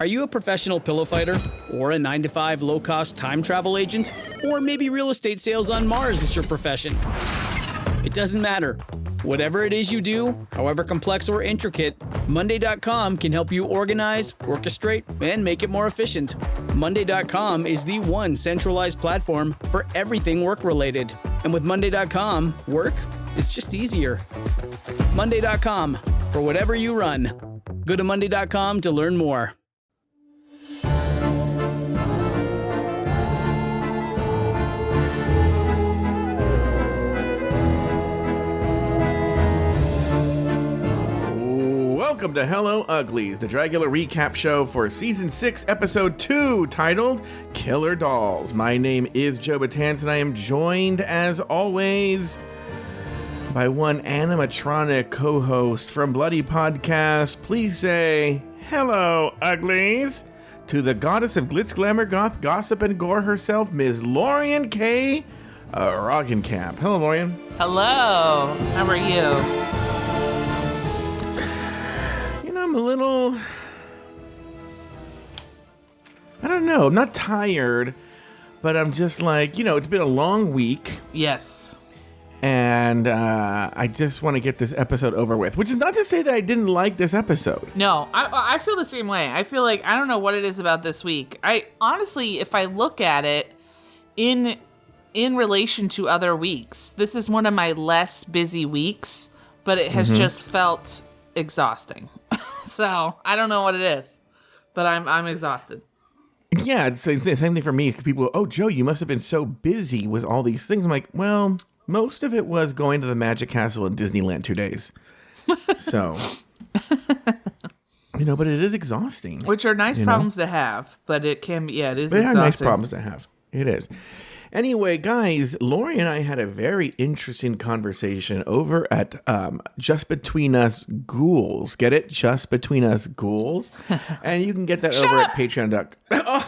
Are you a professional pillow fighter? Or a 9-to-5 low-cost time travel agent? Or maybe real estate sales on Mars is your profession? It doesn't matter. Whatever it is you do, however complex or intricate, Monday.com can help you organize, orchestrate, and make it more efficient. Monday.com is the one centralized platform for everything work-related. And with Monday.com, work is just easier. Monday.com, for whatever you run. Go to Monday.com to learn more. Welcome to Hello Uglies, the Dragula recap show for Season 6, Episode 2, titled Killer Dolls. My name is Joe Batanz, and I am joined, as always, by one animatronic co-host from Bloody Podcast. Please say, Hello Uglies, to the goddess of glitz, glamour, goth, gossip, and gore herself, Ms. Laurian K. Roggenkamp. Hello, Laurian. Hello. How are you? I'm a little, I don't know, I'm not tired, but I'm just like, it's been a long week. Yes. And I just want to get this episode over with, which is not to say that I didn't like this episode. No, I feel the same way. I feel like, I don't know what it is about this week. I honestly, if I look at it in relation to other weeks, this is one of my less busy weeks, but it has just felt exhausting. So I don't know what it is, but I'm exhausted. Yeah, it's the same thing for me. People, oh, Joe, you must have been so busy with all these things. I'm like, well, most of it was going to the Magic Castle in Disneyland 2 days. So, but it is exhausting. Which are nice problems to have, but it can be, it is they exhausting. Are nice problems to have. It is. Anyway, guys, Lori and I had a very interesting conversation over at Just Between Us Ghouls. Get it? Just Between Us Ghouls. And you can get that over at Patreon.com.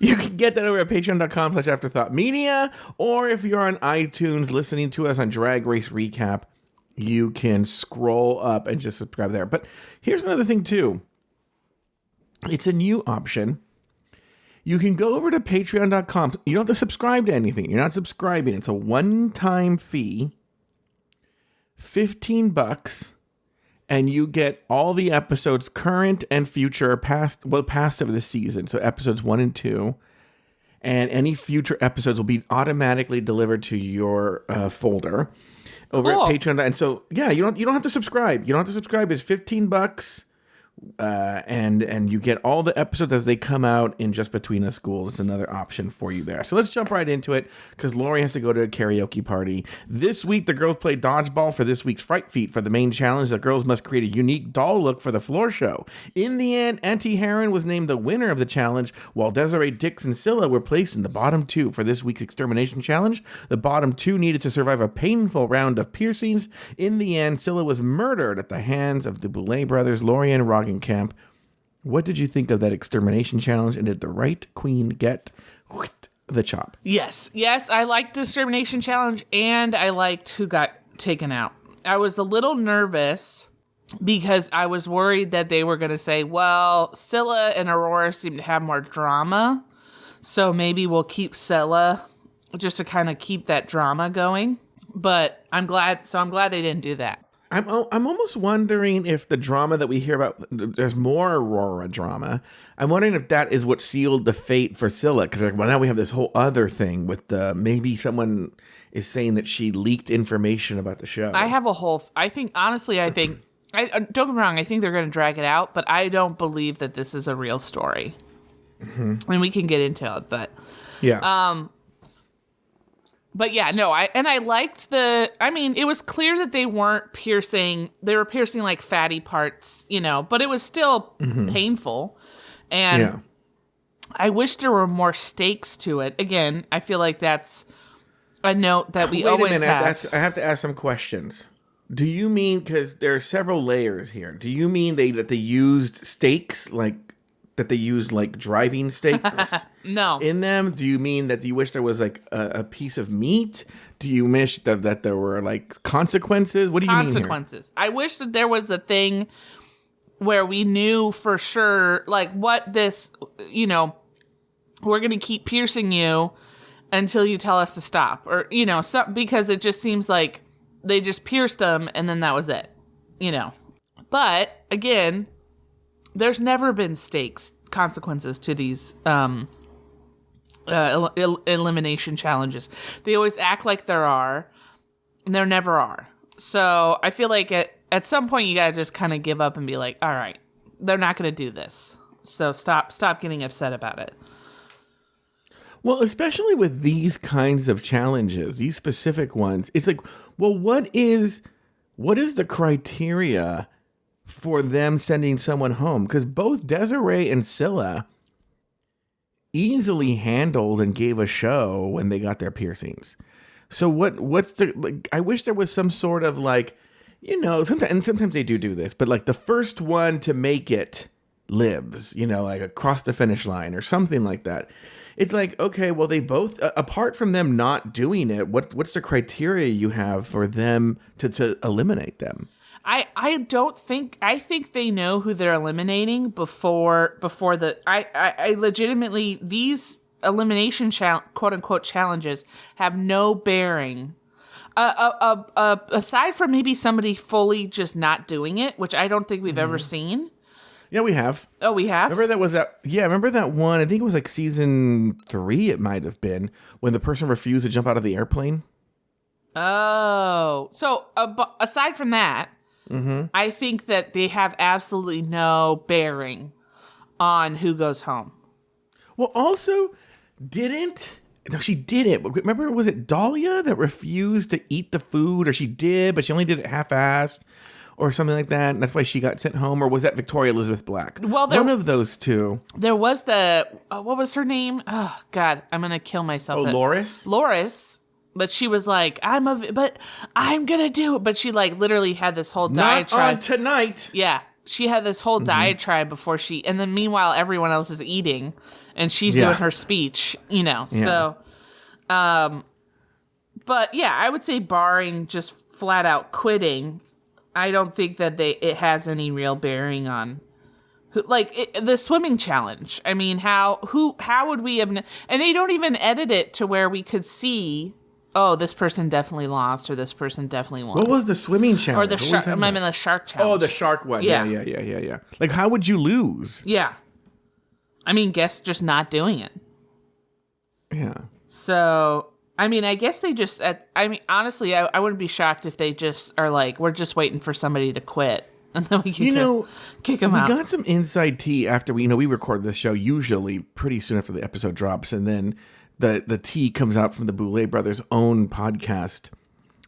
You can get that over at patreon.com/afterthoughtmedia. Or if you're on iTunes listening to us on Drag Race Recap, you can scroll up and just subscribe there. But here's another thing, too. It's a new option. You can go over to patreon.com. You don't have to subscribe to anything. You're not subscribing. It's a one-time fee, $15, and you get all the episodes, current and future, past of the season. So episodes 1 and 2. And any future episodes will be automatically delivered to your folder over at Patreon. And so, yeah, you don't have to subscribe. You don't have to subscribe. It's $15. And you get all the episodes as they come out in Just Between Us Ghouls. It's another option for you there. So let's jump right into it, because Lori has to go to a karaoke party. This week, the girls played dodgeball for this week's Fright Feet. For the main challenge, the girls must create a unique doll look for the floor show. In the end, Aunty Heroine was named the winner of the challenge, while Desiree, Dix, and Scylla were placed in the bottom 2 for this week's extermination challenge. The bottom 2 needed to survive a painful round of piercings. In the end, Scylla was murdered at the hands of the Boulet Brothers, Laurian, Roggenkamp. What did you think of that extermination challenge, and did the right queen get the chop? Yes, I liked the extermination challenge, and I liked who got taken out. I was a little nervous because I was worried that they were going to say, well, Scylla and Aurora seem to have more drama, so maybe we'll keep Scylla just to kind of keep that drama going. But I'm glad they didn't do that. I'm almost wondering if the drama that we hear about, there's more Aurora drama. I'm wondering if that is what sealed the fate for Scylla, because now we have this whole other thing with maybe someone is saying that she leaked information about the show. I think don't get me wrong, I think they're going to drag it out, but I don't believe that this is a real story. Mm-hmm. I mean, we can get into it, but yeah. But yeah, no, I liked it was clear that they were piercing like fatty parts, but it was still painful. And I wish there were more stakes to it. Again, I feel like that's a note that we always have. I have to ask some questions. Do you mean, because there are several layers here, do you mean that they used stakes, that they used driving stakes no. in them? Do you mean that you wish there was a piece of meat? Do you wish that there were consequences? What do you mean here? Consequences. I wish that there was a thing where we knew for sure, like, what this, you know, we're going to keep piercing you until you tell us to stop. Or, you know, because it just seems like they just pierced them and then that was it, you know. But, again, there's never been consequences to these elimination challenges. They always act like there are, and there never are. So I feel like at some point you gotta just kind of give up and be like, all right, they're not gonna do this. So stop getting upset about it. Well, especially with these kinds of challenges, these specific ones, it's like, well, what is the criteria for them sending someone home? Because both Desiree and Scylla easily handled and gave a show when they got their piercings. So what's the, like, I wish there was some sort of, like, you know, sometimes they do this, but like the first one to make it lives, you know, like across the finish line or something like that. It's like, okay, well, they both, apart from them not doing it, what's the criteria you have for them to eliminate them? I think they know who they're eliminating before I legitimately, these elimination quote unquote challenges have no bearing aside from maybe somebody fully just not doing it, which I don't think we've ever seen. Yeah, we have. Oh, we have? Remember that one, I think it was like season 3 it might have been, when the person refused to jump out of the airplane. Oh, so aside from that, I think that they have absolutely no bearing on who goes home. Well, also, she didn't. Remember, was it Dahlia that refused to eat the food? Or she did, but she only did it half-assed or something like that, and that's why she got sent home? Or was that Victoria Elizabeth Black? Well, one of those two. There was what was her name? Oh, God, I'm going to kill myself. Oh, Loris? Loris. But she was like, I'm going to do it. But she, like, literally had this whole diatribe. Not on tonight. Yeah. She had this whole diatribe before and then meanwhile, everyone else is eating and she's doing her speech, you know. Yeah. So, but yeah, I would say barring just flat out quitting, I don't think that it has any real bearing on the swimming challenge. I mean, how would we have, and they don't even edit it to where we could see, oh, this person definitely lost, or this person definitely won. What was the swimming challenge? Or the shark. I mean, the shark challenge. Oh, the shark one. Yeah. Like, how would you lose? Yeah. I mean, guess just not doing it. Yeah. So, I mean, I guess they just, honestly, I wouldn't be shocked if they just are like, we're just waiting for somebody to quit. And then we can kick them out. We got some inside tea after we record this show usually pretty soon after the episode drops. And then the tea comes out from the Boulet Brothers' own podcast,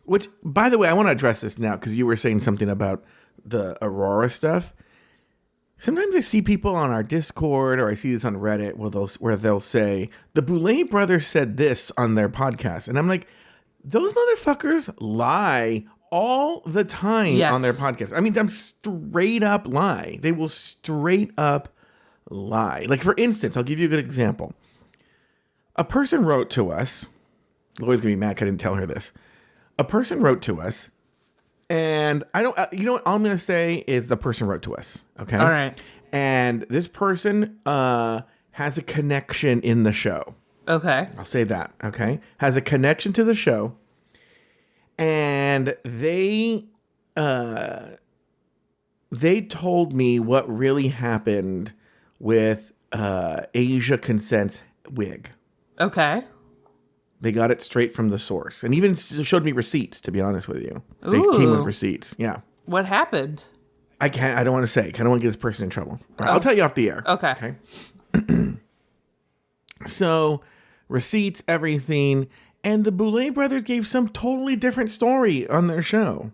which, by the way, I want to address this now because you were saying something about the Aurora stuff. Sometimes I see people on our Discord, or I see this on Reddit, where they'll say, the Boulet Brothers said this on their podcast. And I'm like, those motherfuckers lie all the time on their podcast. I mean, I'm straight up lie. They will straight up lie. Like, for instance, I'll give you a good example. A person wrote to us. Laura's going to be mad 'cause I didn't tell her this. A person wrote to us, and I don't, you know what all I'm going to say is the person wrote to us. Okay. All right. And this person has a connection in the show. Okay. I'll say that. Okay. Has a connection to the show. And they told me what really happened with Asia Consent's wig. Okay. They got it straight from the source, and even showed me receipts. To be honest with you, they came with receipts. Yeah. What happened? I don't want to say. I don't want to get this person in trouble. Right, I'll tell you off the air. Okay. So, receipts, everything, and the Boulet Brothers gave some totally different story on their show.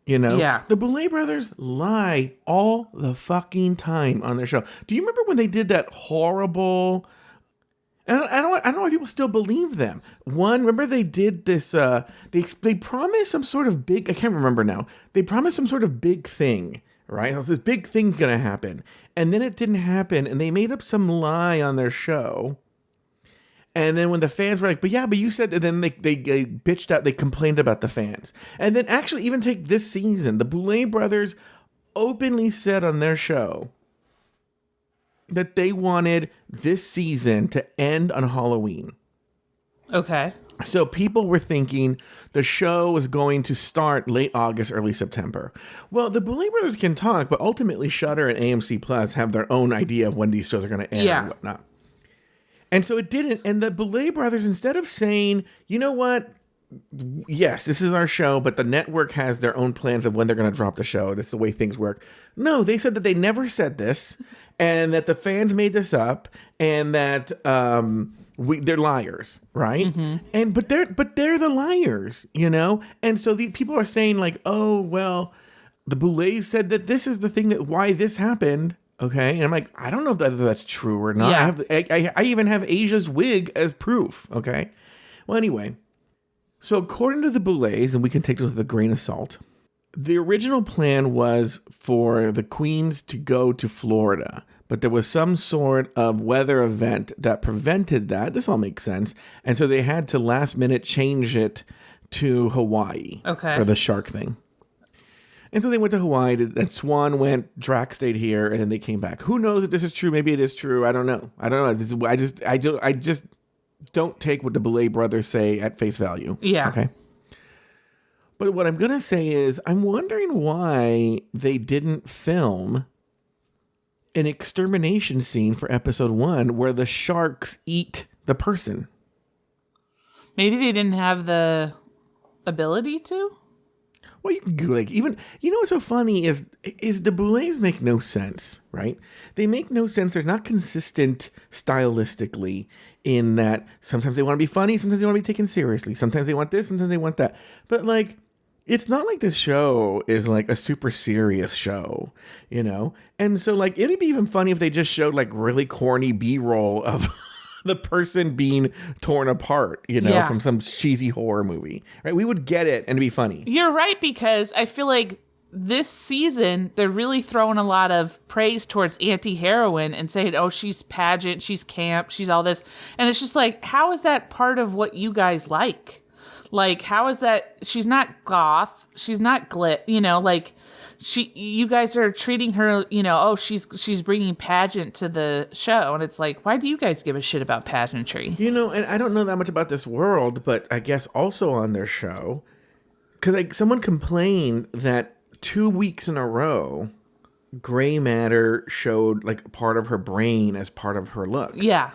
You know? Yeah. The Boulet Brothers lie all the fucking time on their show. Do you remember when they did that horrible... And I don't know why people still believe them. One, remember they did this, they promised some sort of big, I can't remember now. They promised some sort of big thing, right? This big thing's going to happen. And then it didn't happen, and they made up some lie on their show. And then when the fans were like, but you said, and then they bitched out, they complained about the fans. And then actually even take this season, the Boulet Brothers openly said on their show that they wanted this season to end on Halloween. Okay. So people were thinking the show was going to start late August, early September. Well, the Boulet Brothers can talk, but ultimately Shudder and AMC Plus have their own idea of when these shows are going to air and whatnot. And so it didn't. And the Boulet Brothers, instead of saying, you know what? Yes, this is our show, but the network has their own plans of when they're going to drop the show. That's the way things work. No, they said that they never said this and that the fans made this up and that they're liars, right? Mm-hmm. But they're the liars, you know? And so the people are saying like, oh, well, the Boulets said that this is the thing that why this happened. Okay. And I'm like, I don't know if that's true or not. Yeah. I even have Asia's wig as proof. Okay. Well, anyway. So according to the Boulets, and we can take this with a grain of salt, the original plan was for the queens to go to Florida, but there was some sort of weather event that prevented that. This all makes sense. And so they had to last minute change it to Hawaii for the shark thing. And so they went to Hawaii, and Swan went, Drax stayed here, and then they came back. Who knows if this is true? Maybe it is true. I don't know. I just don't take what the Boulet Brothers say at face value. Yeah. Okay. But what I'm going to say is I'm wondering why they didn't film an extermination scene for episode 1 where the sharks eat the person. Maybe they didn't have the ability to? Well, you can like even, you know what's so funny is the Boulets make no sense, right? They make no sense. They're not consistent stylistically in that sometimes they want to be funny, sometimes they want to be taken seriously. Sometimes they want this, sometimes they want that. But like, it's not like this show is like a super serious show, you know? And so like, it'd be even funny if they just showed like really corny B-roll of the person being torn apart, you know, from some cheesy horror movie, right? We would get it and it'd be funny. You're right, because I feel like this season, they're really throwing a lot of praise towards Aunty Heroine and saying, oh, she's pageant, she's camp, she's all this. And it's just like, how is that part of what you guys like? Like, how is that? She's not goth. She's not glit, you know, like you guys are treating her, you know, oh, she's bringing pageant to the show. And it's like, why do you guys give a shit about pageantry? You know, and I don't know that much about this world, but I guess also on their show, because like someone complained that 2 weeks in a row, gray matter showed like part of her brain as part of her look. Yeah.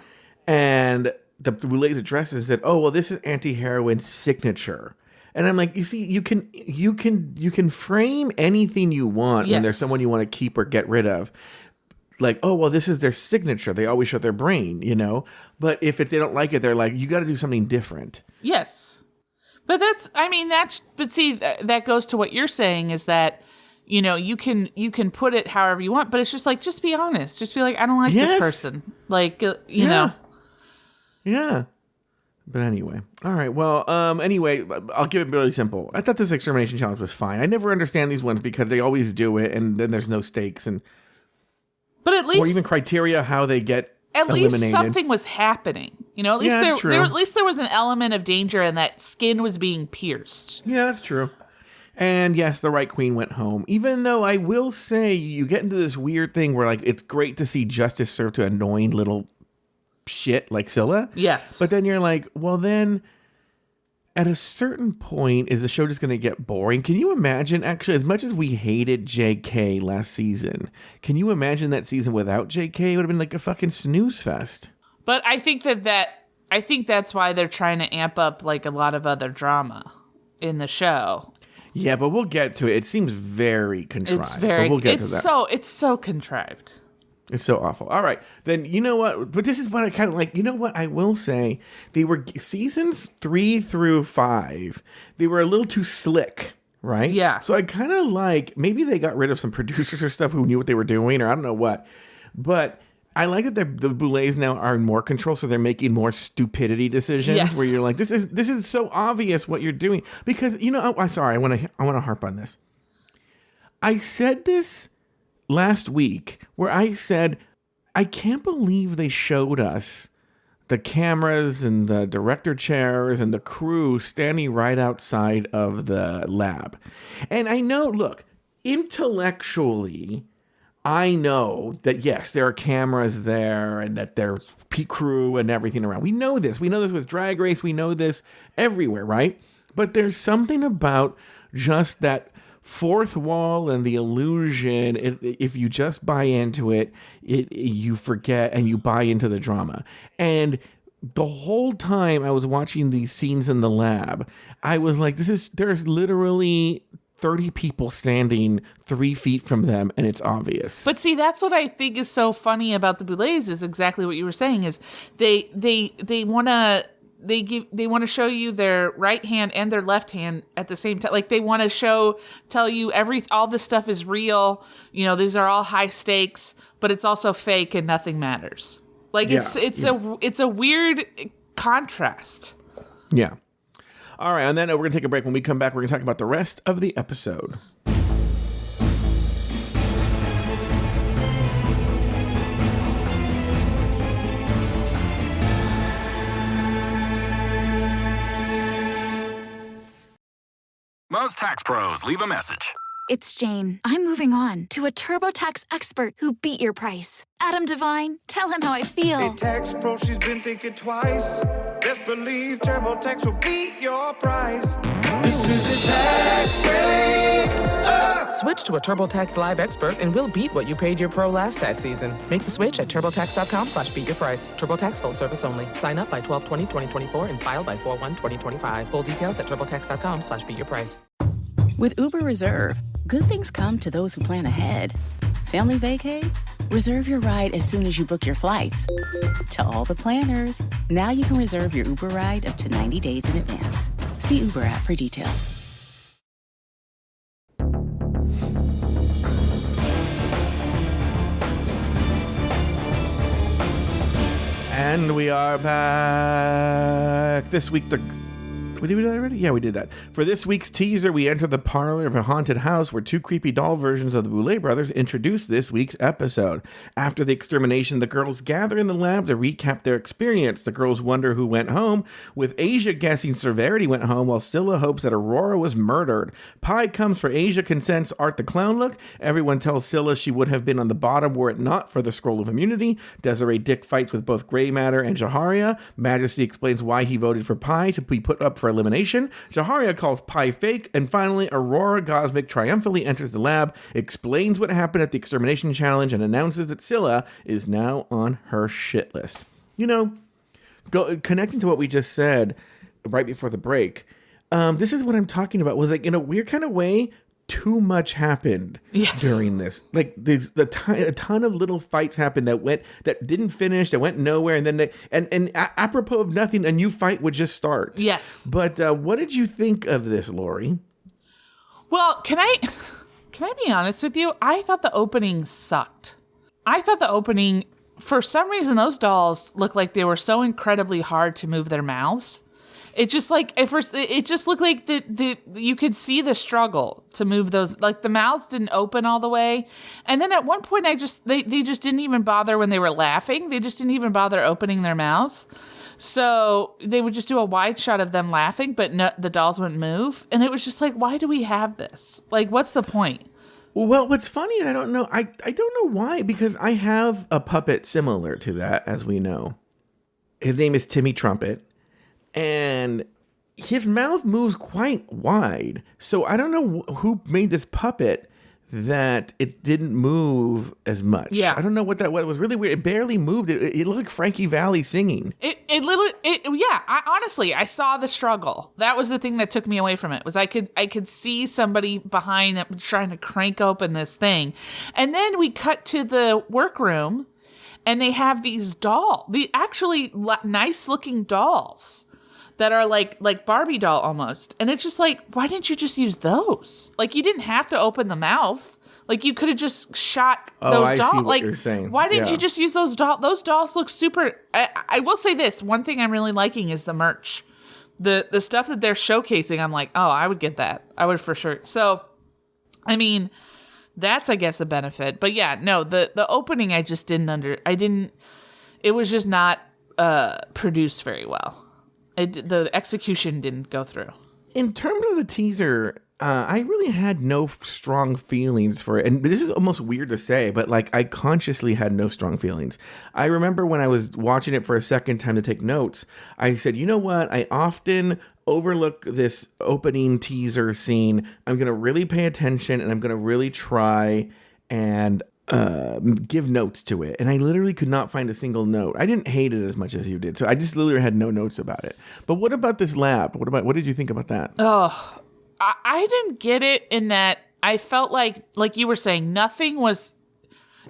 And the Boulets addressed it and said, oh, well, this is Aunty Heroine's signature. And I'm like, you see, you can frame anything you want when there's someone you want to keep or get rid of. Like, oh, well, this is their signature. They always show their brain, you know? But if they don't like it, they're like, you got to do something different. Yes. But but see, that goes to what you're saying is that, you know, you can put it however you want, but it's just like, just be honest. Just be like, I don't like this person. Like, you know. Yeah. But anyway. All right. Well, anyway, I'll give it really simple. I thought this extermination challenge was fine. I never understand these ones because they always do it and then there's no stakes but at least, or even criteria how they get eliminated. Least something was happening. You know, at least there was an element of danger and that skin was being pierced. Yeah, that's true. And yes, the right queen went home. Even though I will say you get into this weird thing where like it's great to see justice served to annoying little shit like Scylla. Yes. But then you're like, well then at a certain point is the show just going to get boring? Can you imagine actually as much as we hated JK last season, can you imagine that season without JK? It would have been like a fucking snooze fest. But I think I think that's why they're trying to amp up like a lot of other drama in the show. Yeah, but we'll get to it. It seems very contrived. But we'll get to that. It's so contrived. It's so awful. All right. Then you know what? But this is what I kind of like. You know what? I will say they were seasons 3 through 5. They were a little too slick, right? Yeah. So I kind of like, maybe they got rid of some producers or stuff who knew what they were doing, or I don't know what. But I like that the Boulets now are in more control, so they're making more stupidity decisions where you're like, this is so obvious what you're doing. Because, you know, I'm sorry, I want to harp on this. I said this last week where I said, I can't believe they showed us the cameras and the director chairs and the crew standing right outside of the lab. And I know, look, intellectually, I know that, yes, there are cameras there and that there's crew and everything around. We know this. We know this with Drag Race. We know this everywhere, right? But there's something about just that fourth wall and the illusion. If you just buy into it, you forget and you buy into the drama. And the whole time I was watching these scenes in the lab, I was like, there's literally 30 people standing 3 feet from them, and it's obvious. But see, that's what I think is so funny about the Boulets is exactly what you were saying, is they want to show you their right hand and their left hand at the same time. Like, they want to tell you all this stuff is real. You know, these are all high stakes, but it's also fake and nothing matters. Like, it's a weird contrast. Yeah. All right, and then we're going to take a break. When we come back, we're going to talk about the rest of the episode. Most tax pros leave a message. It's Jane. I'm moving on to a TurboTax expert who beat your price. Adam Devine, tell him how I feel. Hey, tax pro, she's been thinking twice. Best believe TurboTax will beat your price. This is a tax break. Switch to a TurboTax Live expert and we'll beat what you paid your pro last tax season. Make the switch at TurboTax.com/beatyourprice. TurboTax full service only. Sign up by 12/20/2024 and file by 4/1/2025. Full details at TurboTax.com/beatyourprice. With Uber Reserve, good things come to those who plan ahead. Family vacay? Reserve your ride as soon as you book your flights. To all the planners, now you can reserve your Uber ride up to 90 days in advance. See Uber app for details. And we are back. This week, did we do that already? Yeah, we did that. For this week's teaser, we enter the parlor of a haunted house where 2 creepy doll versions of the Boulet Brothers introduce this week's episode. After the extermination, the girls gather in the lab to recap their experience. The girls wonder who went home, with Asia guessing Severity went home, while Scylla hopes that Aurora was murdered. Pie comes for Asia consents Art the Clown look. Everyone tells Scylla she would have been on the bottom were it not for the Scroll of Immunity. Desiree Dick fights with both Grey Matter and Jaharia. Majesty explains why he voted for Pie to be put up for elimination. Jaharia calls Pie fake, and finally Aurora Gosmic triumphantly enters the lab, explains what happened at the extermination challenge, and announces that Scylla is now on her shit list. You know, connecting to what we just said right before the break, this is what I'm talking about. Was like, in a weird kind of way, too much happened during this. Like, a ton of little fights happened that didn't finish, that went nowhere, and then and apropos of nothing, a new fight would just start. Yes. But what did you think of this, Lori? Well, can I be honest with you? I thought the opening sucked. I thought the opening, for some reason, those dolls looked like they were so incredibly hard to move their mouths. It just like at first it just looked like you could see the struggle to move those, like the mouths didn't open all the way. And then at one point they just didn't even bother when they were laughing. They just didn't even bother opening their mouths. So they would just do a wide shot of them laughing, but no, the dolls wouldn't move. And it was just like, why do we have this? Like, what's the point? Well, what's funny, I don't know. I don't know why, because I have a puppet similar to that, as we know. His name is Timmy Trumpet. And his mouth moves quite wide. So I don't know who made this puppet that it didn't move as much. Yeah. I don't know what was really weird. It barely moved. It looked like Frankie Valli singing. Honestly, I saw the struggle. That was the thing that took me away from it, was I could see somebody behind it trying to crank open this thing. And then we cut to the workroom and they have these actually nice looking dolls that are like Barbie doll almost. And it's just like, why didn't you just use those? Like, you didn't have to open the mouth. Like, you could have just shot those dolls. I see what like, you're saying. Why didn't you just use those dolls? Those dolls look super. I will say this. One thing I'm really liking is the merch. The stuff that they're showcasing, I'm like, oh, I would get that. I would for sure. So, I mean, that's, I guess, a benefit. But yeah, no, the opening I just didn't it was just not produced very well. The execution didn't go through. In terms of the teaser, I really had no strong feelings for it. And this is almost weird to say, but like I consciously had no strong feelings. I remember when I was watching it for a second time to take notes, I said, you know what? I often overlook this opening teaser scene. I'm going to really pay attention and I'm going to really try and give notes to it. And I literally could not find a single note. I didn't hate it as much as you did. So I just literally had no notes about it. But what about this lab? What did you think about that? Oh, I didn't get it in that I felt like you were saying,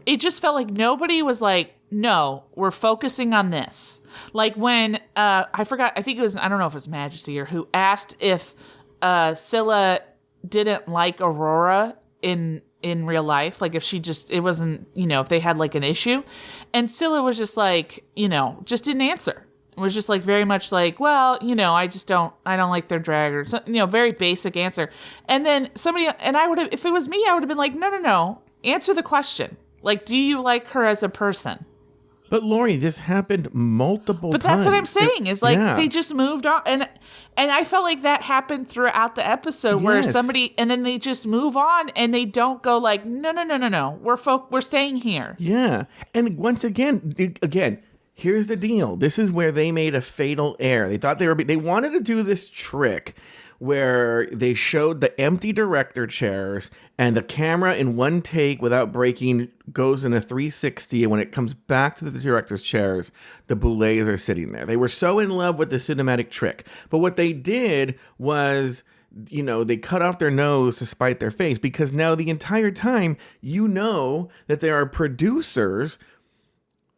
it just felt like nobody was like, no, we're focusing on this. Like when, I forgot, I think it was, I don't know if it was Majesty or who asked if Scylla didn't like Aurora in real life. Like if it wasn't, if they had like an issue. And Scylla was just like, just didn't answer. It was just like very much like, well, I don't like their drag or something, very basic answer. And then if it was me, I would have been like, no, answer the question. Like, do you like her as a person? But Lori, this happened multiple times. But that's what I'm saying is like they just moved on. And I felt like that happened throughout the episode where somebody, and then they just move on and they don't go like, no. We're staying here. Yeah. And once again, here's the deal. This is where they made a fatal error. They thought they wanted to do this trick where they showed the empty director chairs and the camera in one take without breaking goes in a 360. And when it comes back to the director's chairs, the Boulets are sitting there. They were so in love with the cinematic trick. But what they did was, they cut off their nose to spite their face, because now the entire time, that there are producers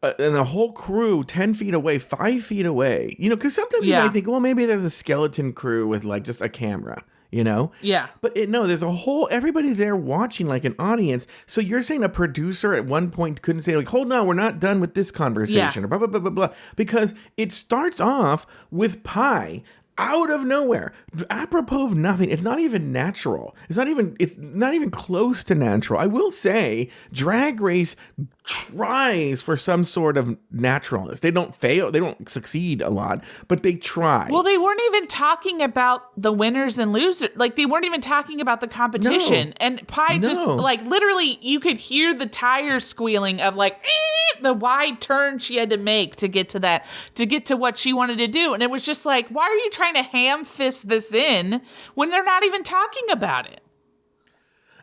and a whole crew 10 feet away, 5 feet away, because sometimes you might think, well, maybe there's a skeleton crew with like just a camera, Yeah. But there's everybody's there watching like an audience. So you're saying a producer at one point couldn't say like, hold on, we're not done with this conversation or blah, blah, blah, blah, blah. Because it starts off with Pi out of nowhere, apropos of nothing. It's not even natural. It's not even close to natural. I will say Drag Race tries for some sort of naturalness. They don't fail. They don't succeed a lot, but they try. Well, they weren't even talking about the winners and losers. Like they weren't even talking about the competition. No. And Pi just like literally you could hear the tires squealing of like the wide turn she had to make to get to what she wanted to do. And it was just like, why are you trying to ham fist this in when they're not even talking about it?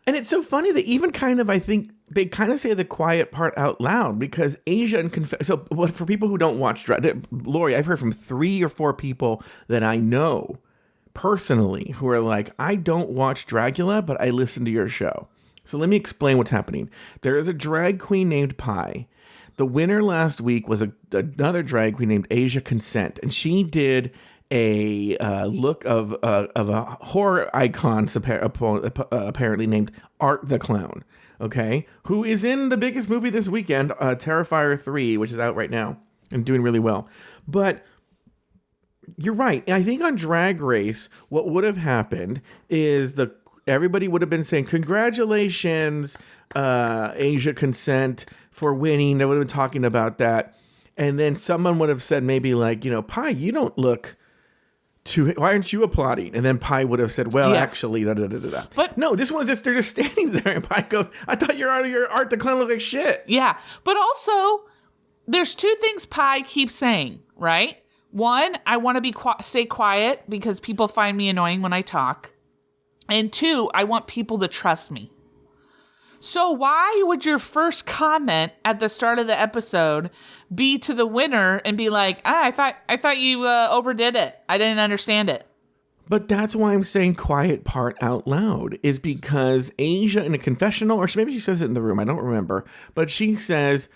And it's so funny that even I think they kind of say the quiet part out loud, because Asia and for people who don't watch Lori, I've heard from 3 or 4 people that I know personally who are like, I don't watch Dragula, but I listen to your show. So let me explain what's happening. There is a drag queen named Pi. The winner last week was another drag queen named Asia Consent, and she did a look of a horror icon apparently named Art the Clown, okay, who is in the biggest movie this weekend, Terrifier 3, which is out right now and doing really well. But you're right. I think on Drag Race, what would have happened is everybody would have been saying, congratulations, Asia Consent, for winning. They would have been talking about that. And then someone would have said maybe like, Pi, you don't look why aren't you applauding? And then Pi would have said, well, actually, da-da-da-da-da. But no, this one's they're just standing there, and Pi goes, I thought your Art the Clown looked like shit. Yeah. But also, there's 2 things Pi keeps saying, right? One, I want to stay quiet because people find me annoying when I talk. And 2, I want people to trust me. So why would your first comment at the start of the episode be to the winner and be like, I thought you overdid it. I didn't understand it. But that's why I'm saying quiet part out loud, is because Asia in a confessional, or maybe she says it in the room, I don't remember, but she says,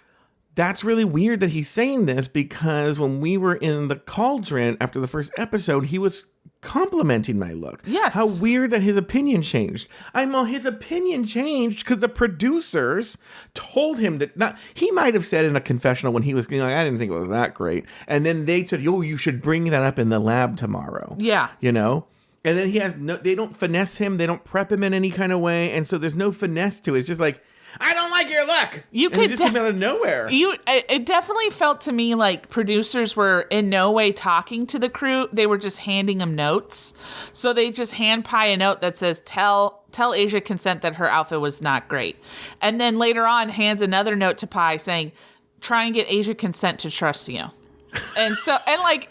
that's really weird that he's saying this, because when we were in the cauldron after the first episode, he was complimenting my look. Yes. How weird that his opinion changed. His opinion changed because the producers told him that he might have said in a confessional when he was, I didn't think it was that great. And then they said, you should bring that up in the lab tomorrow. Yeah. And then they don't finesse him. They don't prep him in any kind of way. And so there's no finesse to it. It's just like, I don't like like your luck. You and could it just came out of nowhere. It definitely felt to me like producers were in no way talking to the crew. They were just handing them notes. So they just hand Pi a note that says, tell Asia Consent that her outfit was not great. And then later on hands another note to Pi saying, try and get Asia Consent to trust you. And so, and like,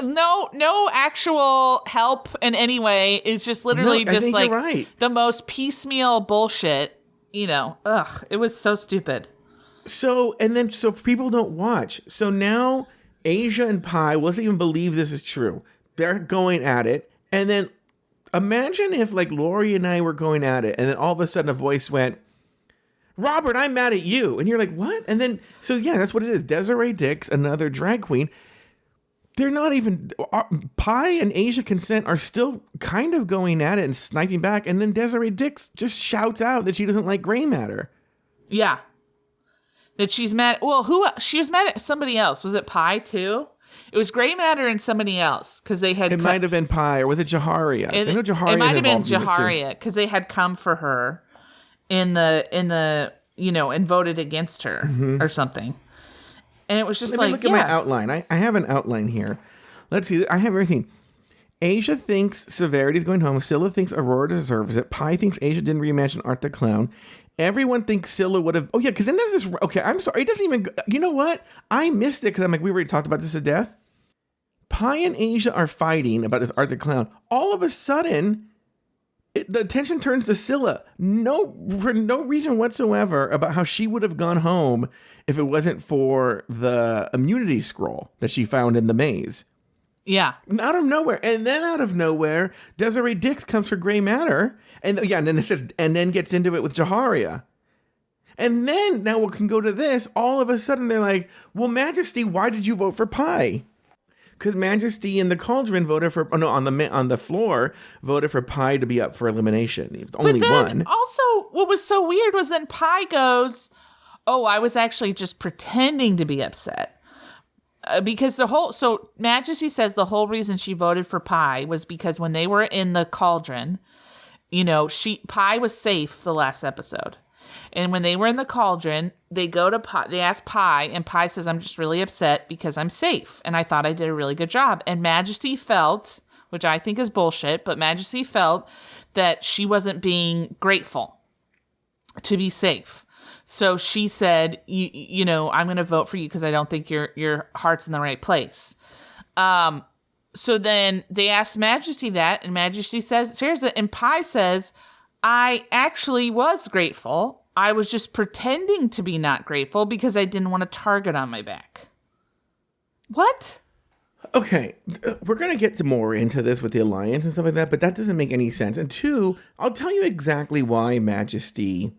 no actual help in any way. It's just literally just like the most piecemeal bullshit, you know. Ugh, it was so stupid. So people don't watch. So now Asia and Pi will even believe this is true. They're going at it. And then imagine if like Lori and I were going at it. And then all of a sudden a voice went, Robert, I'm mad at you. And you're like, what? And then, so yeah, that's what it is. Desiree Dix, another drag queen. They're not even, Pi and Asia Consent are still kind of going at it and sniping back. And then Desiree Dix just shouts out that she doesn't like gray matter. Yeah. That she's mad. Well, she was mad at somebody else. Was it Pi too? It was gray matter and somebody else because they had. It might have been Pi, or was it Jaharia? I know Jaharia. It might have been Jaharia because they had come for her in the and voted against her or something. And it was just Let me look at my outline. I have an outline here. Let's see. I have everything. Asia thinks Severity is going home. Scylla thinks Aurora deserves it. Pi thinks Asia didn't reimagine Art the Clown. Everyone thinks Scylla would have. Oh, yeah, because then there's this. Okay, I'm sorry. It doesn't even. You know what? I missed it because I'm like, we already talked about this to death. Pi and Asia are fighting about this Art the Clown. All of a sudden, the attention turns to Scylla. For no reason whatsoever about how she would have gone home if it wasn't for the immunity scroll that she found in the maze. Yeah. Out of nowhere. And then out of nowhere, Desiree Dix comes for gray matter. And then gets into it with Jaharia. And then now we can go to this. All of a sudden they're like, well, Majesty, why did you vote for Pi? Because Majesty in the cauldron voted for on the floor voted for Pi to be up for elimination. It was only one. Also, what was so weird was then Pi goes, "Oh, I was actually just pretending to be upset." Because Majesty says the whole reason she voted for Pi was because when they were in the cauldron, Pi was safe the last episode. And when they were in the cauldron, they go to Pi, they ask Pi, and Pi says, I'm just really upset because I'm safe. And I thought I did a really good job. And Majesty felt, which I think is bullshit, but Majesty felt that she wasn't being grateful to be safe. So she said, I'm going to vote for you because I don't think your heart's in the right place. So then they asked Majesty that, and Majesty says, and Pi says, I actually was grateful. I was just pretending to be not grateful because I didn't want a target on my back. What? Okay, we're going to get more into this with the Alliance and stuff like that, but that doesn't make any sense. And two, I'll tell you exactly why Majesty...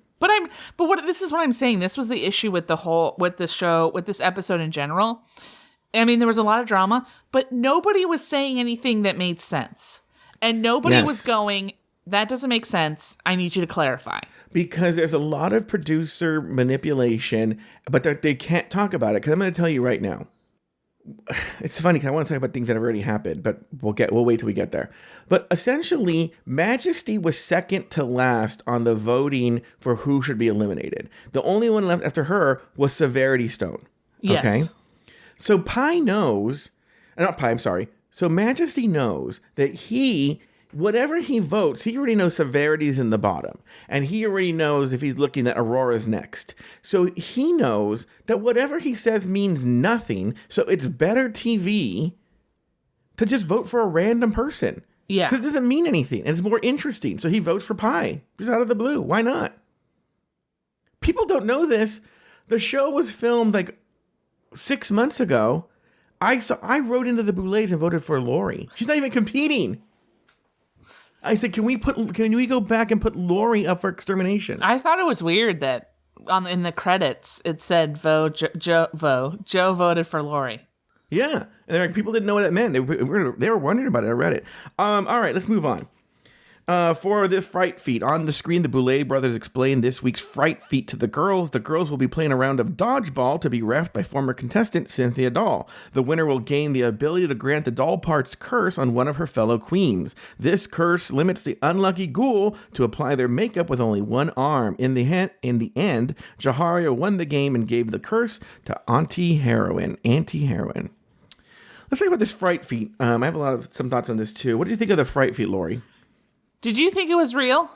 This is what I'm saying. This was the issue with this episode in general. I mean, there was a lot of drama, but nobody was saying anything that made sense. And nobody was going, that doesn't make sense. I need you to clarify. Because there's a lot of producer manipulation, but they can't talk about it. Because I'm going to tell you right now. It's funny because I want to talk about things that have already happened, but we'll wait till we get there. But essentially, Majesty was second to last on the voting for who should be eliminated. The only one left after her was Severity Stone. Yes. Okay? So So Majesty knows that whatever he votes, he already knows Severity's in the bottom. And he already knows if he's looking that Aurora's next. So he knows that whatever he says means nothing. So it's better TV to just vote for a random person. Yeah. Because it doesn't mean anything. And it's more interesting. So he votes for Pi. Just out of the blue. Why not? People don't know this. The show was filmed like 6 months ago. I wrote into the Boulets and voted for Lori. She's not even competing. I said, can we go back and put Lori up for extermination? I thought it was weird that in the credits it said Joe voted for Lori. Yeah, and people didn't know what that meant. They were wondering about it. I read it. All right, let's move on. For the fright feat on the screen, the Boulet Brothers explain this week's fright feat to the girls. The girls will be playing a round of dodgeball to be reffed by former contestant Cynthia Doll. The winner will gain the ability to grant the doll parts curse on one of her fellow queens. This curse limits the unlucky ghoul to apply their makeup with only one arm. In the end, Jaharia won the game and gave the curse to Aunty Heroine. Let's talk about this fright feat. I have some thoughts on this too. What do you think of the fright feat, Lori? Did you think it was real?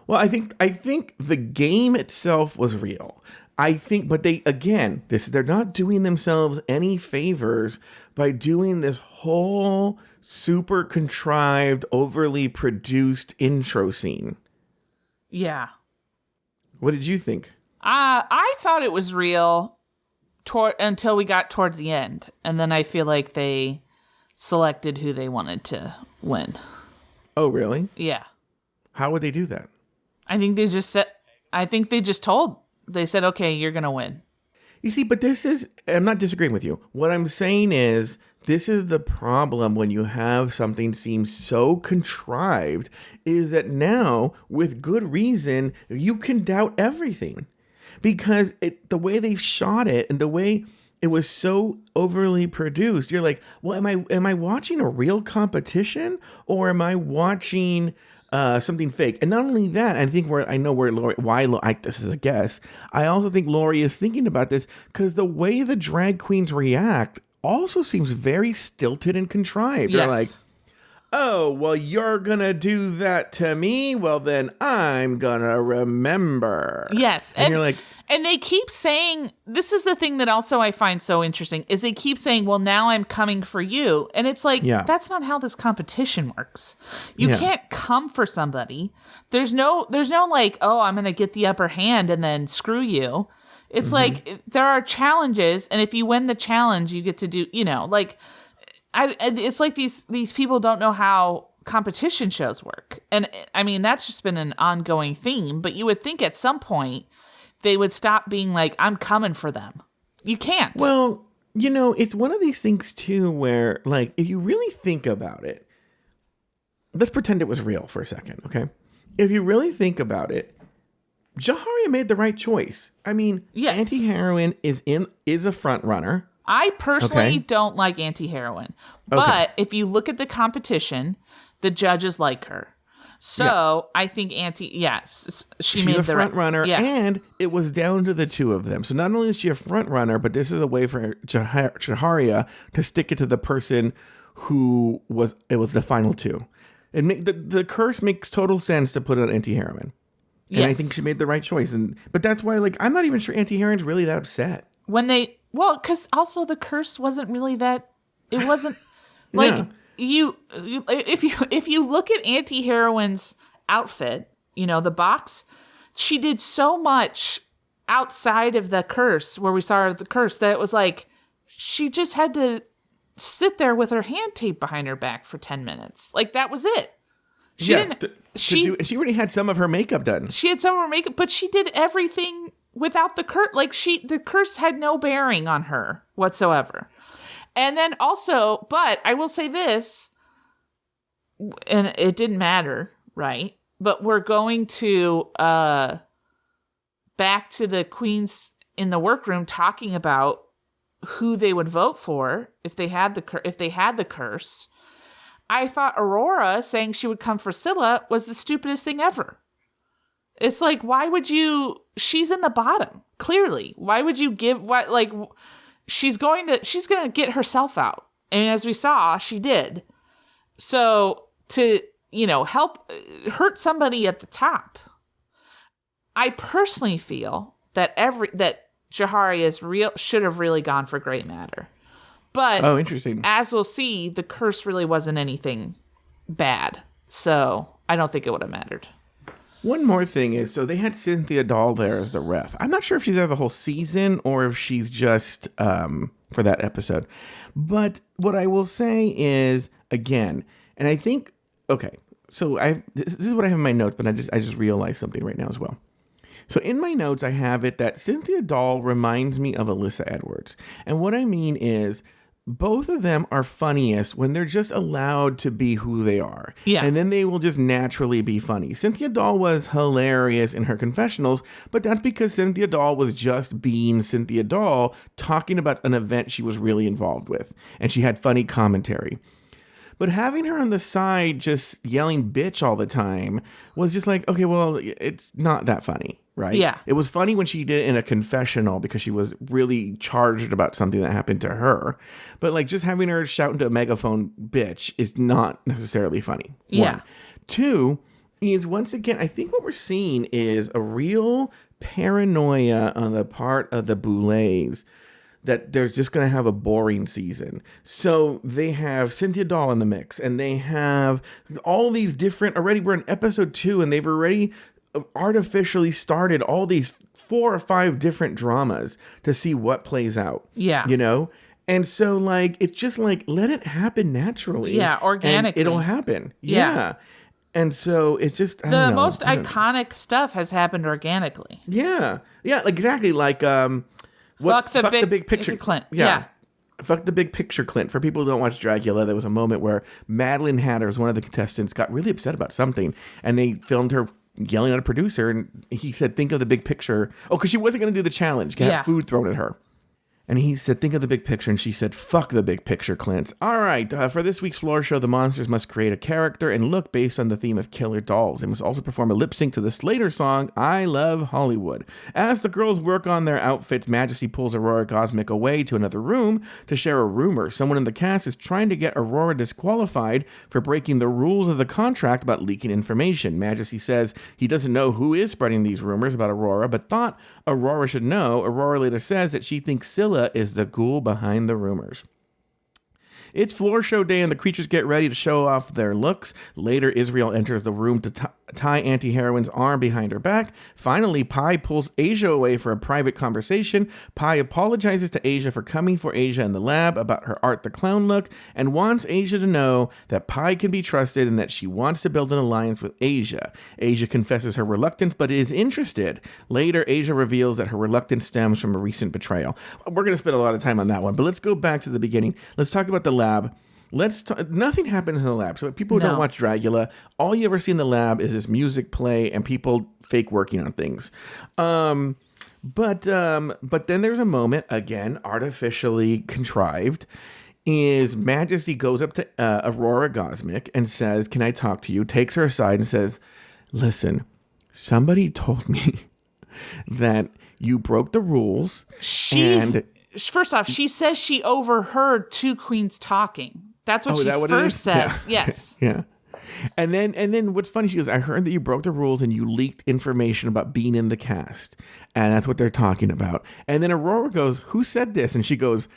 Well, I think the game itself was real. But they're not doing themselves any favors by doing this whole super contrived, overly produced intro scene. Yeah. What did you think? I thought it was real until we got towards the end, and then I feel like they selected who they wanted to win. Oh, really? Yeah. How would they do that? I think they just said, they said, okay, you're going to win. You see, but I'm not disagreeing with you. What I'm saying is, this is the problem when you have something seem so contrived, is that now, with good reason, you can doubt everything. Because the way they shot it and the way it was so overly produced, you're like, well, am I watching a real competition or am I watching something fake? And not only that, I think this is a guess. I also think Lori is thinking about this because the way the drag queens react also seems very stilted and contrived. Yes. They're like, oh, well, you're gonna do that to me? Well, then I'm gonna remember. Yes. And you're like, and they keep saying, this is the thing that also I find so interesting, is they keep saying, well, now I'm coming for you. And it's like, That's not how this competition works. You can't come for somebody. There's no like, oh, I'm going to get the upper hand and then screw you. It's like, there are challenges. And if you win the challenge, you get to do, it's like these people don't know how competition shows work. And I mean, that's just been an ongoing theme, but you would think at some point, they would stop being like, I'm coming for them. You can't. Well, it's one of these things too where, like, if you really think about it, let's pretend it was real for a second, okay? If you really think about it, Jaharia made the right choice. I mean, yes. Aunty Heroine is a front runner. I personally don't like Aunty Heroine. But if you look at the competition, the judges like her. So I think she's made a front runner, yeah. And it was down to the two of them. So not only is she a front runner, but this is a way for Jaharia to stick it to the person who was the final two. And the curse makes total sense to put on Aunty Heroine. And I think she made the right choice. But that's why, like, I'm not even sure Aunty Heroine's really that upset. Because also the curse wasn't really that. It wasn't like. Yeah. If you look at Aunty Heroine's outfit, the box, she did so much outside of the curse where we saw her the curse that it was like she just had to sit there with her hand taped behind her back for 10 minutes. Like that was it. She already had some of her makeup done. She had some of her makeup, but she did everything without the curse. Like the curse had no bearing on her whatsoever. And then also, but I will say this, and it didn't matter, right? But we're going to back to the queens in the workroom talking about who they would vote for if they had the curse. I thought Aurora saying she would come for Scylla was the stupidest thing ever. It's like, why would you? She's in the bottom, clearly. Why would you give? What like? She's going to get herself out. And as we saw, she did. So to, help hurt somebody at the top. I personally feel that Jaharia should have really gone for Great Matter. But interesting. As we'll see, the curse really wasn't anything bad. So I don't think it would have mattered. One more thing is, so they had Cynthia Doll there as the ref. I'm not sure if she's there the whole season or if she's just for that episode. But what I will say is, again, and I think, so this is what I have in my notes, but I just realized something right now as well. So in my notes, I have it that Cynthia Doll reminds me of Alyssa Edwards. And what I mean is, both of them are funniest when they're just allowed to be who they are. Yeah. And then they will just naturally be funny. Cynthia Dahl was hilarious in her confessionals, but that's because Cynthia Dahl was just being Cynthia Dahl, talking about an event she was really involved with. And she had funny commentary. But having her on the side just yelling bitch all the time was just like, okay, well, it's not that funny, right? Yeah. It was funny when she did it in a confessional because she was really charged about something that happened to her. But like just having her shout into a megaphone bitch is not necessarily funny. Yeah. One. Two is, once again, I think what we're seeing is a real paranoia on the part of the Boulets that there's just going to have a boring season. So they have Cynthia Dahl in the mix, and they have all these different, already we're in episode 2, and they've already artificially started all these 4 or 5 different dramas to see what plays out. Yeah. You know? And so, like, it's just like, let it happen naturally. Yeah, organically. And it'll happen. Yeah. And so it's just, the most iconic stuff has happened organically. Yeah. Yeah, like, exactly. Like, Fuck the big picture, Clint. Yeah. Fuck the big picture, Clint. For people who don't watch Dragula, there was a moment where Madeline Hatters, one of the contestants, got really upset about something, and they filmed her yelling at a producer, and he said, think of the big picture. Oh, because she wasn't going to do the challenge, have food thrown at her. And he said, think of the big picture. And she said, fuck the big picture, Clint. All right, for this week's floor show, the monsters must create a character and look based on the theme of killer dolls. They must also perform a lip sync to the Slater song, I Love Hollywood. As the girls work on their outfits, Majesty pulls Aurora Gosmick away to another room to share a rumor. Someone in the cast is trying to get Aurora disqualified for breaking the rules of the contract about leaking information. Majesty says he doesn't know who is spreading these rumors about Aurora, but thought Aurora should know. Aurora later says that she thinks Scylla is the ghoul behind the rumors. It's floor show day and the creatures get ready to show off their looks. Later, Israel enters the room to tie Aunty Heroine's arm behind her back. Finally, Pi pulls Asia away for a private conversation. Pi apologizes to Asia for coming for Asia in the lab about her Art the Clown look and wants Asia to know that Pi can be trusted and that she wants to build an alliance with Asia. Asia confesses her reluctance but is interested. Later, Asia reveals that her reluctance stems from a recent betrayal. We're going to spend a lot of time on that one, but let's go back to the beginning. Let's talk about the lab. Nothing happens in the lab. So people who don't watch Dragula, all you ever see in the lab is this music play and people fake working on things. But then there's a moment, again, artificially contrived, is Majesty goes up to Aurora Gosmick and says, can I talk to you? Takes her aside and says, listen, somebody told me that you broke the rules. First off, she says she overheard 2 queens talking. That's what she first says. Yeah. Yes. Yeah. And then what's funny, she goes, I heard that you broke the rules and you leaked information about being in the cast. And that's what they're talking about. And then Aurora goes, who said this? And she goes,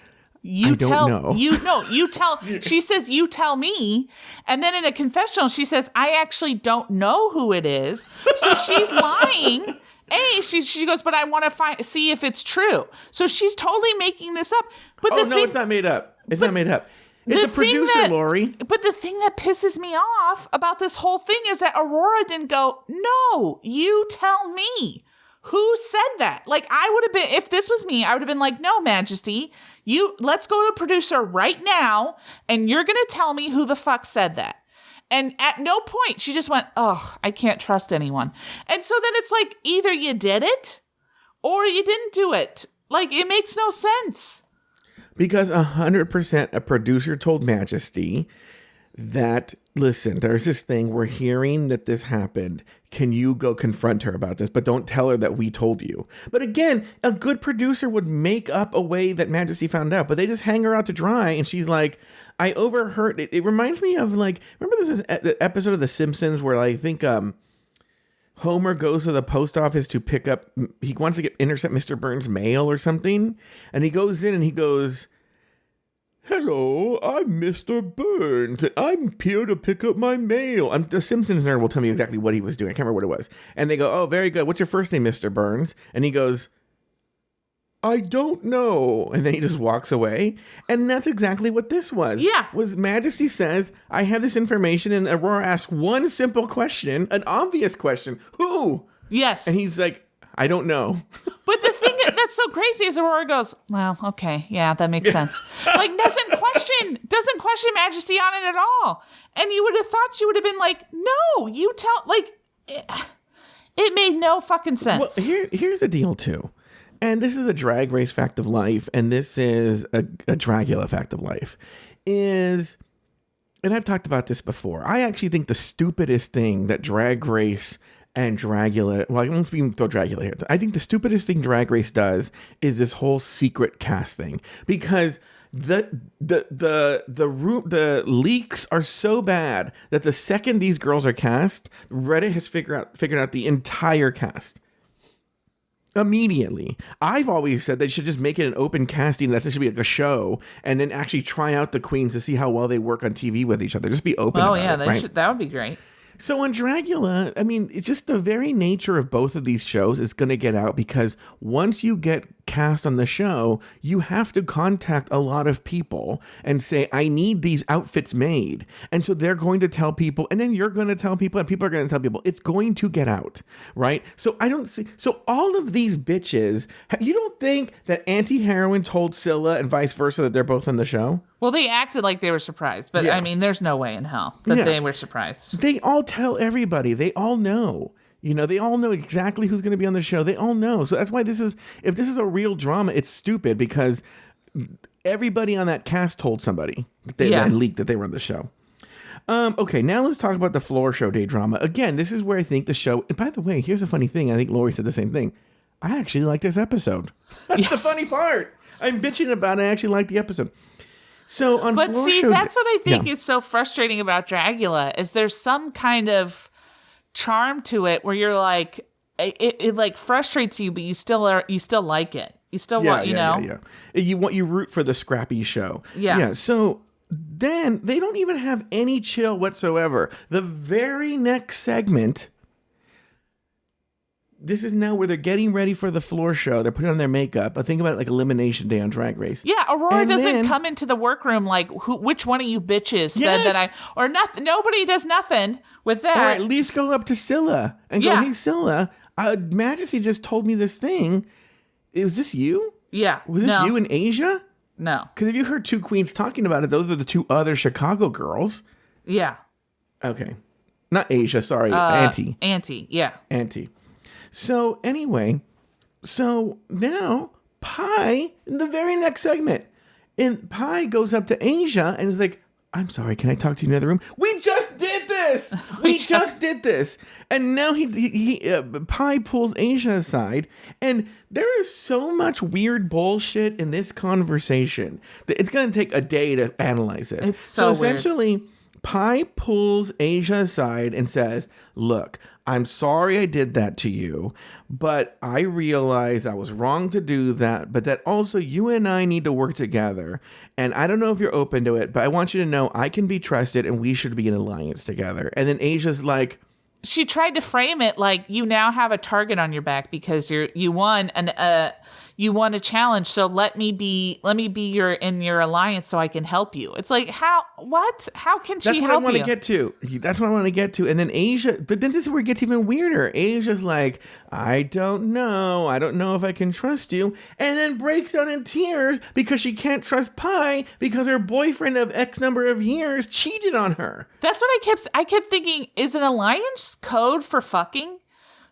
I don't know. You tell. She says, you tell me. And then in a confessional, she says, I actually don't know who it is. So she's lying. She goes, but I want to see if it's true. So she's totally making this up. But it's not made up. It's not made up. It's a producer, Lori. But the thing that pisses me off about this whole thing is that Aurora didn't go, no, you tell me. Who said that? Like, I would have been, if this was me, I would have been like, no, Majesty, let's go to the producer right now, and you're going to tell me who the fuck said that. And at no point, she just went, oh, I can't trust anyone. And so then it's like, either you did it or you didn't do it. Like, it makes no sense. Because 100% a producer told Majesty that, listen, there's this thing, we're hearing that this happened. Can you go confront her about this? But don't tell her that we told you. But again, a good producer would make up a way that Majesty found out, but they just hang her out to dry. And she's like, I overheard it. It reminds me of, like, remember this episode of The Simpsons where I think Homer goes to the post office to pick up, he wants to intercept Mr. Burns' mail or something. And he goes in and he goes, hello, I'm Mr. Burns, and I'm here to pick up my mail. The Simpsons nerd will tell me exactly what he was doing. I can't remember what it was. And they go, oh, very good. What's your first name, Mr. Burns? And he goes, I don't know. And then he just walks away. And that's exactly what this was. Yeah. Was Majesty says, I have this information, and Aurora asks one simple question, an obvious question. Who? Yes. And he's like, I don't know. But the thing that's so crazy is Aurora goes, well, okay, yeah, that makes sense. Like, doesn't question Majesty on it at all. And you would have thought she would have been like, no, you tell, like, it made no fucking sense. Well, here's the deal, too. And this is a Drag Race fact of life, and this is a Dragula fact of life, and I've talked about this before. I actually think the stupidest thing that Drag Race and Dragula, well, I won't even throw Dragula here. I think the stupidest thing Drag Race does is this whole secret cast thing, because the leaks are so bad that the second these girls are cast, Reddit has figured out the entire cast. Immediately. I've always said they should just make it an open casting. That should be like a show, and then actually try out the queens to see how well they work on TV with each other. Just be open. Oh yeah, that would be great. So on Dragula, I mean, it's just the very nature of both of these shows is going to get out, because once you get cast on the show, you have to contact a lot of people and say, I need these outfits made. And so they're going to tell people, and then you're going to tell people, and people are going to tell people. It's going to get out, right? So I don't see, so all of these bitches, you don't think that Aunty Heroine told Scylla and vice versa that they're both on the show? Well, they acted like they were surprised, but I mean, there's no way in hell that they were surprised. They all tell everybody. They all know. You know, they all know exactly who's going to be on the show. They all know. So that's why if this is a real drama, it's stupid, because everybody on that cast told somebody that they leaked that they were on the show. Okay, now let's talk about the floor show day drama. Again, this is where I think the show, and by the way, here's a funny thing. I think Lori said the same thing. I actually like this episode. That's the funny part. I'm bitching about it. I actually like the episode. So on But floor see, show that's what I think is so frustrating about Dragula, is there's some kind of charm to it where you're like, it like frustrates you, but you still like it. You still want, you know? You root for the scrappy show. Yeah. So then they don't even have any chill whatsoever. The very next segment, this is now where they're getting ready for the floor show. They're putting on their makeup. I think about it like Elimination Day on Drag Race. Yeah, Aurora doesn't come into the workroom like, which one of you bitches said that or nothing. Nobody does nothing with that. Or at least go up to Scylla and go, hey, Scylla, Majesty just told me this thing. Was this you? Yeah. Was this you in Asia? No. Because if you heard two queens talking about it, those are the two other Chicago girls. Yeah. Okay. Not Asia, sorry. Aunty. Aunty, yeah. Aunty. So anyway, so now Pi, in the very next segment, and Pi goes up to Asia and is like, I'm sorry, can I talk to you in another room? We just did this! We just did this! And now Pi pulls Asia aside, and there is so much weird bullshit in this conversation that it's going to take a day to analyze this. It's so essentially, Pi pulls Asia aside and says, look, I'm sorry I did that to you, but I realized I was wrong to do that, but that also you and I need to work together. And I don't know if you're open to it, but I want you to know I can be trusted and we should be in alliance together. And then Asia's like... She tried to frame it like, you now have a target on your back because you won a challenge, so let me be in your alliance so I can help you. It's like, how can she help you? That's what I want to get to. That's what I want to get to. And then Asia, but then this is where it gets even weirder. Asia's like, I don't know if I can trust you. And then breaks down in tears because she can't trust Pi because her boyfriend of X number of years cheated on her. That's what I kept thinking, is an alliance code for fucking?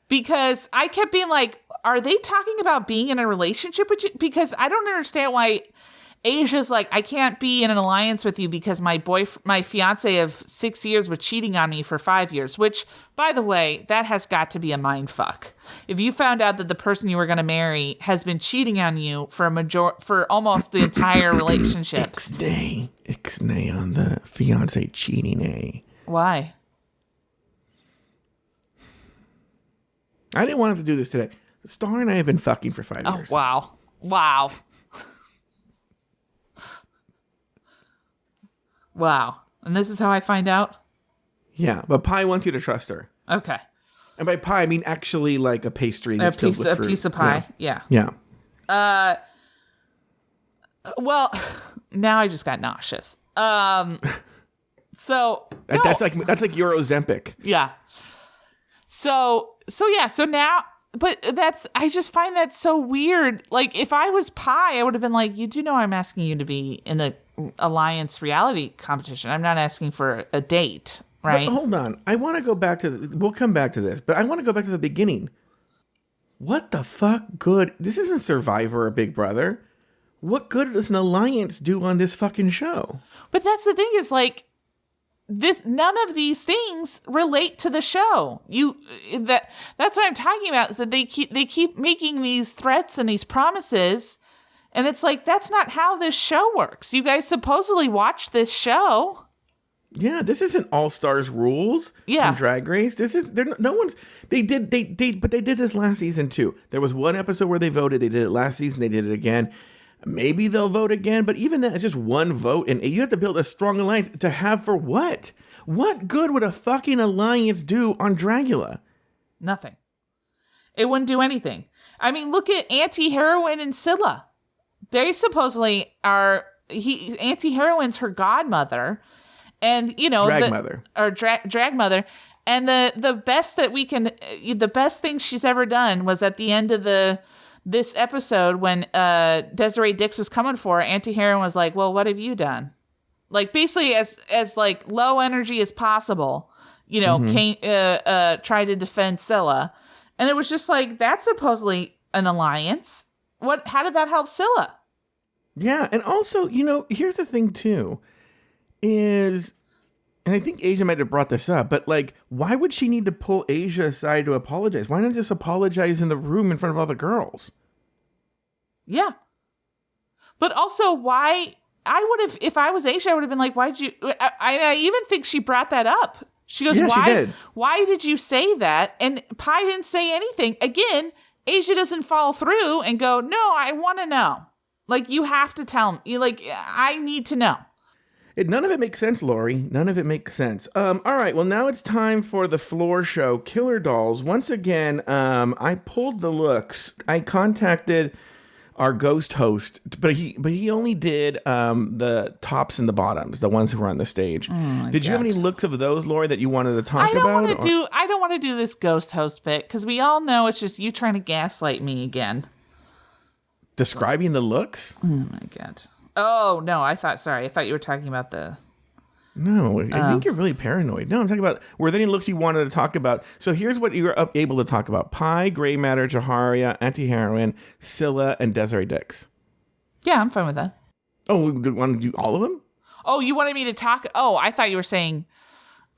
Because I kept being like, are they talking about being in a relationship with you? Because I don't understand why Asia's like, I can't be in an alliance with you because my fiance of 6 years was cheating on me for 5 years, which, by the way, that has got to be a mind fuck. If you found out that the person you were going to marry has been cheating on you for almost the entire relationship. Ixnay on the fiance cheating, Why? I didn't want to have to do this today. Star and I have been fucking for 5 years. Oh, wow. Wow. And this is how I find out? Yeah, but Pi wants you to trust her. Okay. And by pie, I mean actually like a pastry that's filled with fruit. A piece of pie, yeah. Well, now I just got nauseous. So that's like your Ozempic. Yeah. So now But I just find that so weird. Like, if I was Pi, I would have been like, you do know I'm asking you to be in the Alliance reality competition. I'm not asking for a date, right? But hold on. I want to go back to, we'll come back to this, but I want to go back to the beginning. What the fuck good? This isn't Survivor or Big Brother. What good does an alliance do on this fucking show? But that's the thing is, like, none of these things relate to the show. That's what I'm talking about, is that they keep making these threats and these promises, and it's like, that's not how this show works. You guys supposedly watch this show. Yeah, this isn't All Stars rules from Drag Race. This is they did this last season too. There was one episode where they voted. They did it last season. They did it again. Maybe they'll vote again, but even then, it's just one vote, and you have to build a strong alliance to have for what? What good would a fucking alliance do on Dragula? Nothing. It wouldn't do anything. I mean, look at Aunty Heroine and Scylla. They supposedly are. Aunty Heroine's her godmother. And, you know, drag mother. And the best that we can, the best thing she's ever done was at the end of this episode when Desiree Dix was coming for her, Aunty Heroine was like, well, what have you done? Like, basically as like low energy as possible, you know, try to defend Scylla. And it was just like, that's supposedly an alliance. How did that help Scylla? Yeah. And also, you know, here's the thing too. And I think Asia might have brought this up, but like, why would she need to pull Asia aside to apologize? Why not just apologize in the room in front of all the girls? Yeah. But also, why? I would have, if I was Asia, I would have been like, why'd you? I even think she brought that up. She goes, why did you say that? And Pi didn't say anything. Again, Asia doesn't follow through and go, no, I want to know. Like, you have to tell me. Like, I need to know. None of it makes sense, Lori. None of it makes sense. All right. Well, now it's time for the floor show, Killer Dolls. Once again, I pulled the looks. I contacted our ghost host, but he only did the tops and the bottoms, the ones who were on the stage. Did you have any looks of those, Lori, that you wanted to talk about? I don't want to do this ghost host bit because we all know it's just you trying to gaslight me again. Describing the looks? Oh my God. Oh, no, I thought you were talking about the... No, I think you're really paranoid. No, I'm talking about, were there any looks you wanted to talk about? So here's what you were able to talk about. Pi, Grey Matter, Jaharia, Aunty Heroine, Scylla, and Desiree Dix. Yeah, I'm fine with that. Oh, we want to do all of them? Oh, you wanted me to talk... Oh, I thought you were saying...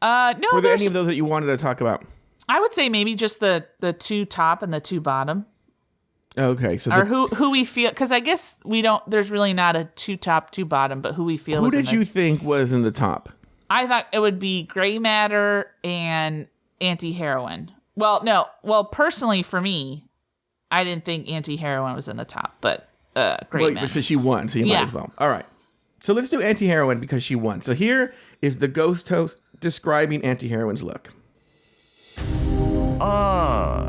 No, were there any of those that you wanted to talk about? I would say maybe just the two top and the two bottom. Okay, so or who we feel, because I guess we don't. There's really not a two top, two bottom, but who we feel. Who did you think was in the top? I thought it would be Grey Matter and Aunty Heroine. Well, no. Well, personally, for me, I didn't think Aunty Heroine was in the top, but Grey Matter. But she won, so you might as well. All right. So let's do Aunty Heroine because she won. So here is the ghost host describing Aunty Heroine's look.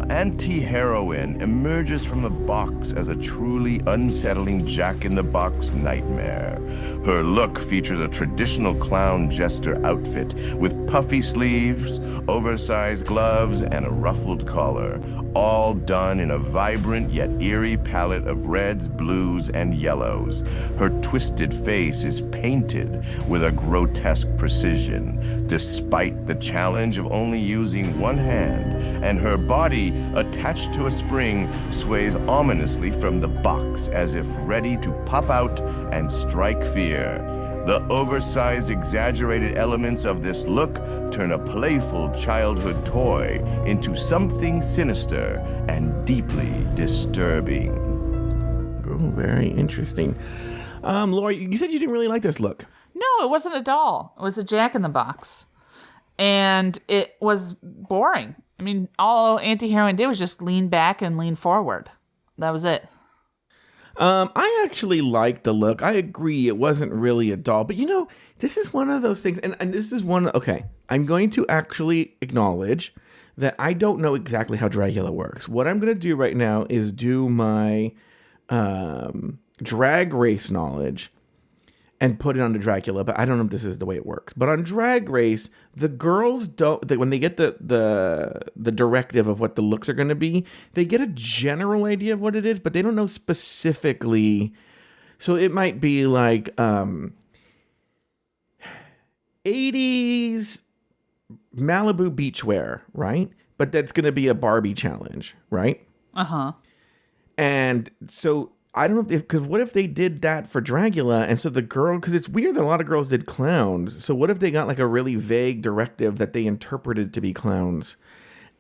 Aunty Heroine emerges from the box as a truly unsettling jack-in-the-box nightmare. Her look features a traditional clown jester outfit with puffy sleeves, oversized gloves, and a ruffled collar, all done in a vibrant yet eerie palette of reds, blues, and yellows. Her twisted face is painted with a grotesque precision, despite the challenge of only using one hand, and her body, attached to a spring, sways ominously from the box as if ready to pop out and strike fear. The oversized, exaggerated elements of this look turn a playful childhood toy into something sinister and deeply disturbing. Oh, very interesting. Lori, you said you didn't really like this look. No, it wasn't a doll. It was a jack-in-the-box. And it was boring. I mean, all Aunty Heroine did was just lean back and lean forward. That was it. I actually liked the look. I agree, it wasn't really a doll. But, you know, this is one of those things. And this is one... Okay, I'm going to actually acknowledge that I don't know exactly how Dragula works. What I'm going to do right now is do my drag race knowledge and put it onto Dragula, but I don't know if this is the way it works. But on Drag Race, the girls when they get the directive of what the looks are going to be, they get a general idea of what it is, but they don't know specifically. So it might be like 80s Malibu beachwear, right? But that's going to be a Barbie challenge, right? Uh-huh. And so I don't know because what if they did that for Dragula? And so the girl, because it's weird that a lot of girls did clowns. So what if they got like a really vague directive that they interpreted to be clowns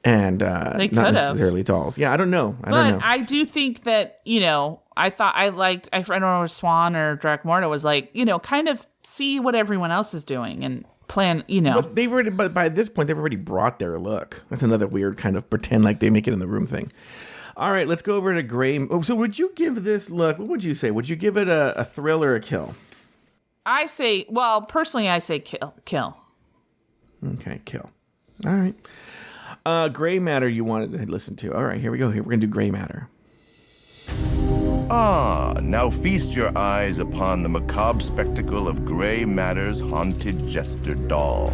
and not necessarily dolls? Yeah, I don't know. But I do think that, I don't know if Swan or Dracmorta was like, kind of see what everyone else is doing and plan, But by this point, they've already brought their look. That's another weird kind of pretend like they make it in the room thing. All right, let's go over to Gray. Oh, so would you give this look, what would you say? Would you give it a thrill or a kill? Personally, I say kill. Okay, kill. All right. Gray matter you wanted to listen to. All right, here we go. We're going to do gray matter. Now feast your eyes upon the macabre spectacle of Gray Matter's haunted jester doll.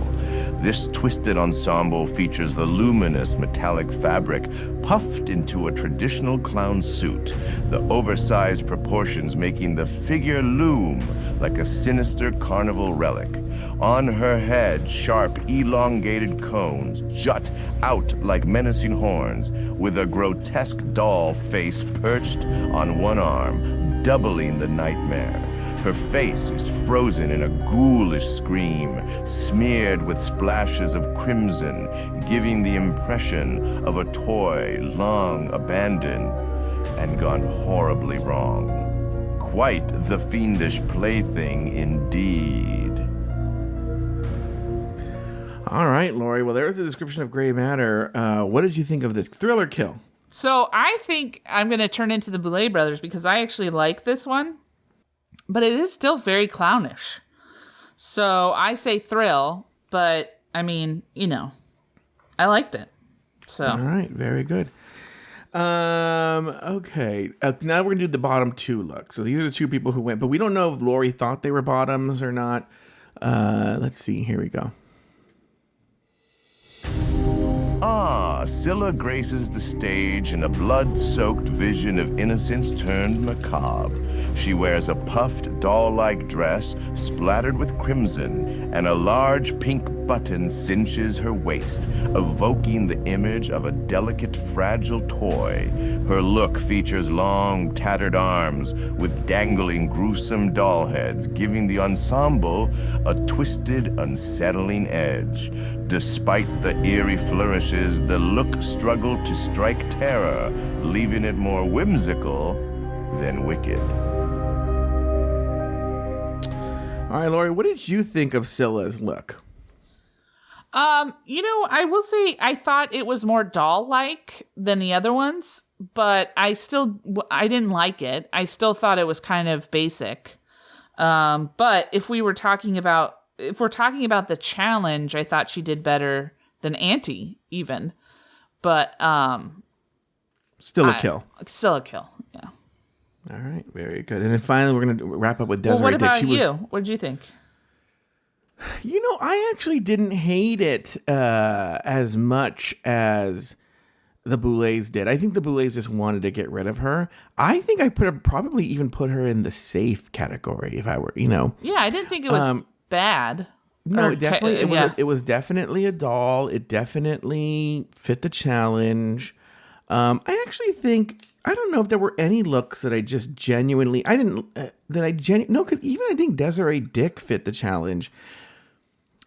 This twisted ensemble features the luminous metallic fabric puffed into a traditional clown suit, the oversized proportions making the figure loom like a sinister carnival relic. On her head, sharp, elongated cones jut out like menacing horns, with a grotesque doll face perched on one arm, doubling the nightmare. Her face is frozen in a ghoulish scream, smeared with splashes of crimson, giving the impression of a toy long abandoned and gone horribly wrong. Quite the fiendish plaything indeed. All right, Lori. Well, there's the description of Gray Matter. What did you think of this? Thrill or kill? So I think I'm going to turn into the Boulet Brothers because I actually like this one, but it is still very clownish. So I say thrill, but I mean, I liked it. So all right, very good. Okay. Now we're going to do the bottom two looks. So these are the two people who went, but we don't know if Lori thought they were bottoms or not. Let's see. Here we go. Scylla graces the stage in a blood-soaked vision of innocence turned macabre. She wears a puffed doll-like dress splattered with crimson, and a large pink button cinches her waist, evoking the image of a delicate, fragile toy. Her look features long, tattered arms with dangling, gruesome doll heads, giving the ensemble a twisted, unsettling edge. Despite the eerie flourishes, the look struggled to strike terror, leaving it more whimsical than wicked. All right, Lori, what did you think of Scylla's look? I will say I thought it was more doll-like than the other ones, but I didn't like it. I still thought it was kind of basic. But if we're talking about the challenge, I thought she did better than Aunty even. But still a kill. Still a kill. Yeah. All right, very good. And then finally, we're going to wrap up with Desiree Well, what Dick. about you? What did you think? I actually didn't hate it as much as the Boulets did. I think the Boulets just wanted to get rid of her. I think I probably even put her in the safe category if I were, Yeah, I didn't think it was bad. No, it was definitely a doll. It definitely fit the challenge. I actually think, I don't know if there were any looks that I just genuinely, because even I think Desiree Dick fit the challenge.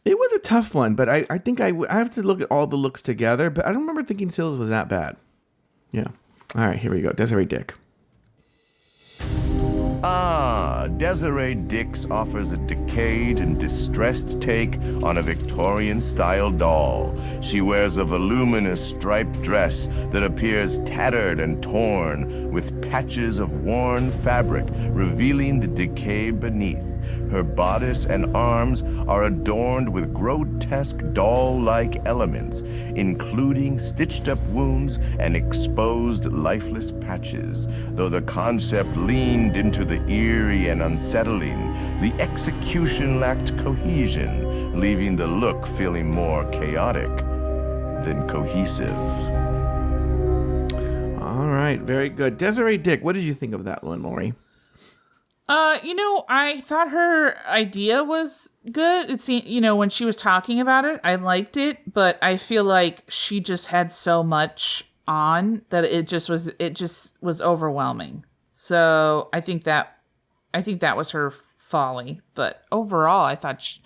It was a tough one, but I think I have to look at all the looks together, but I don't remember thinking Scylla's was that bad. Yeah. All right, here we go. Desiree Dick. Desiree Dix offers a decayed and distressed take on a Victorian-style doll. She wears a voluminous striped dress that appears tattered and torn, with patches of worn fabric revealing the decay beneath. Her bodice and arms are adorned with grotesque doll-like elements, including stitched-up wounds and exposed lifeless patches. Though the concept leaned into the eerie and unsettling, the execution lacked cohesion, leaving the look feeling more chaotic than cohesive. All right, very good. Desiree Dick, what did you think of that one, Lori? I thought her idea was good. It seemed, when she was talking about it, I liked it, but I feel like she just had so much on that it just was overwhelming. So I think that was her folly. But overall, I thought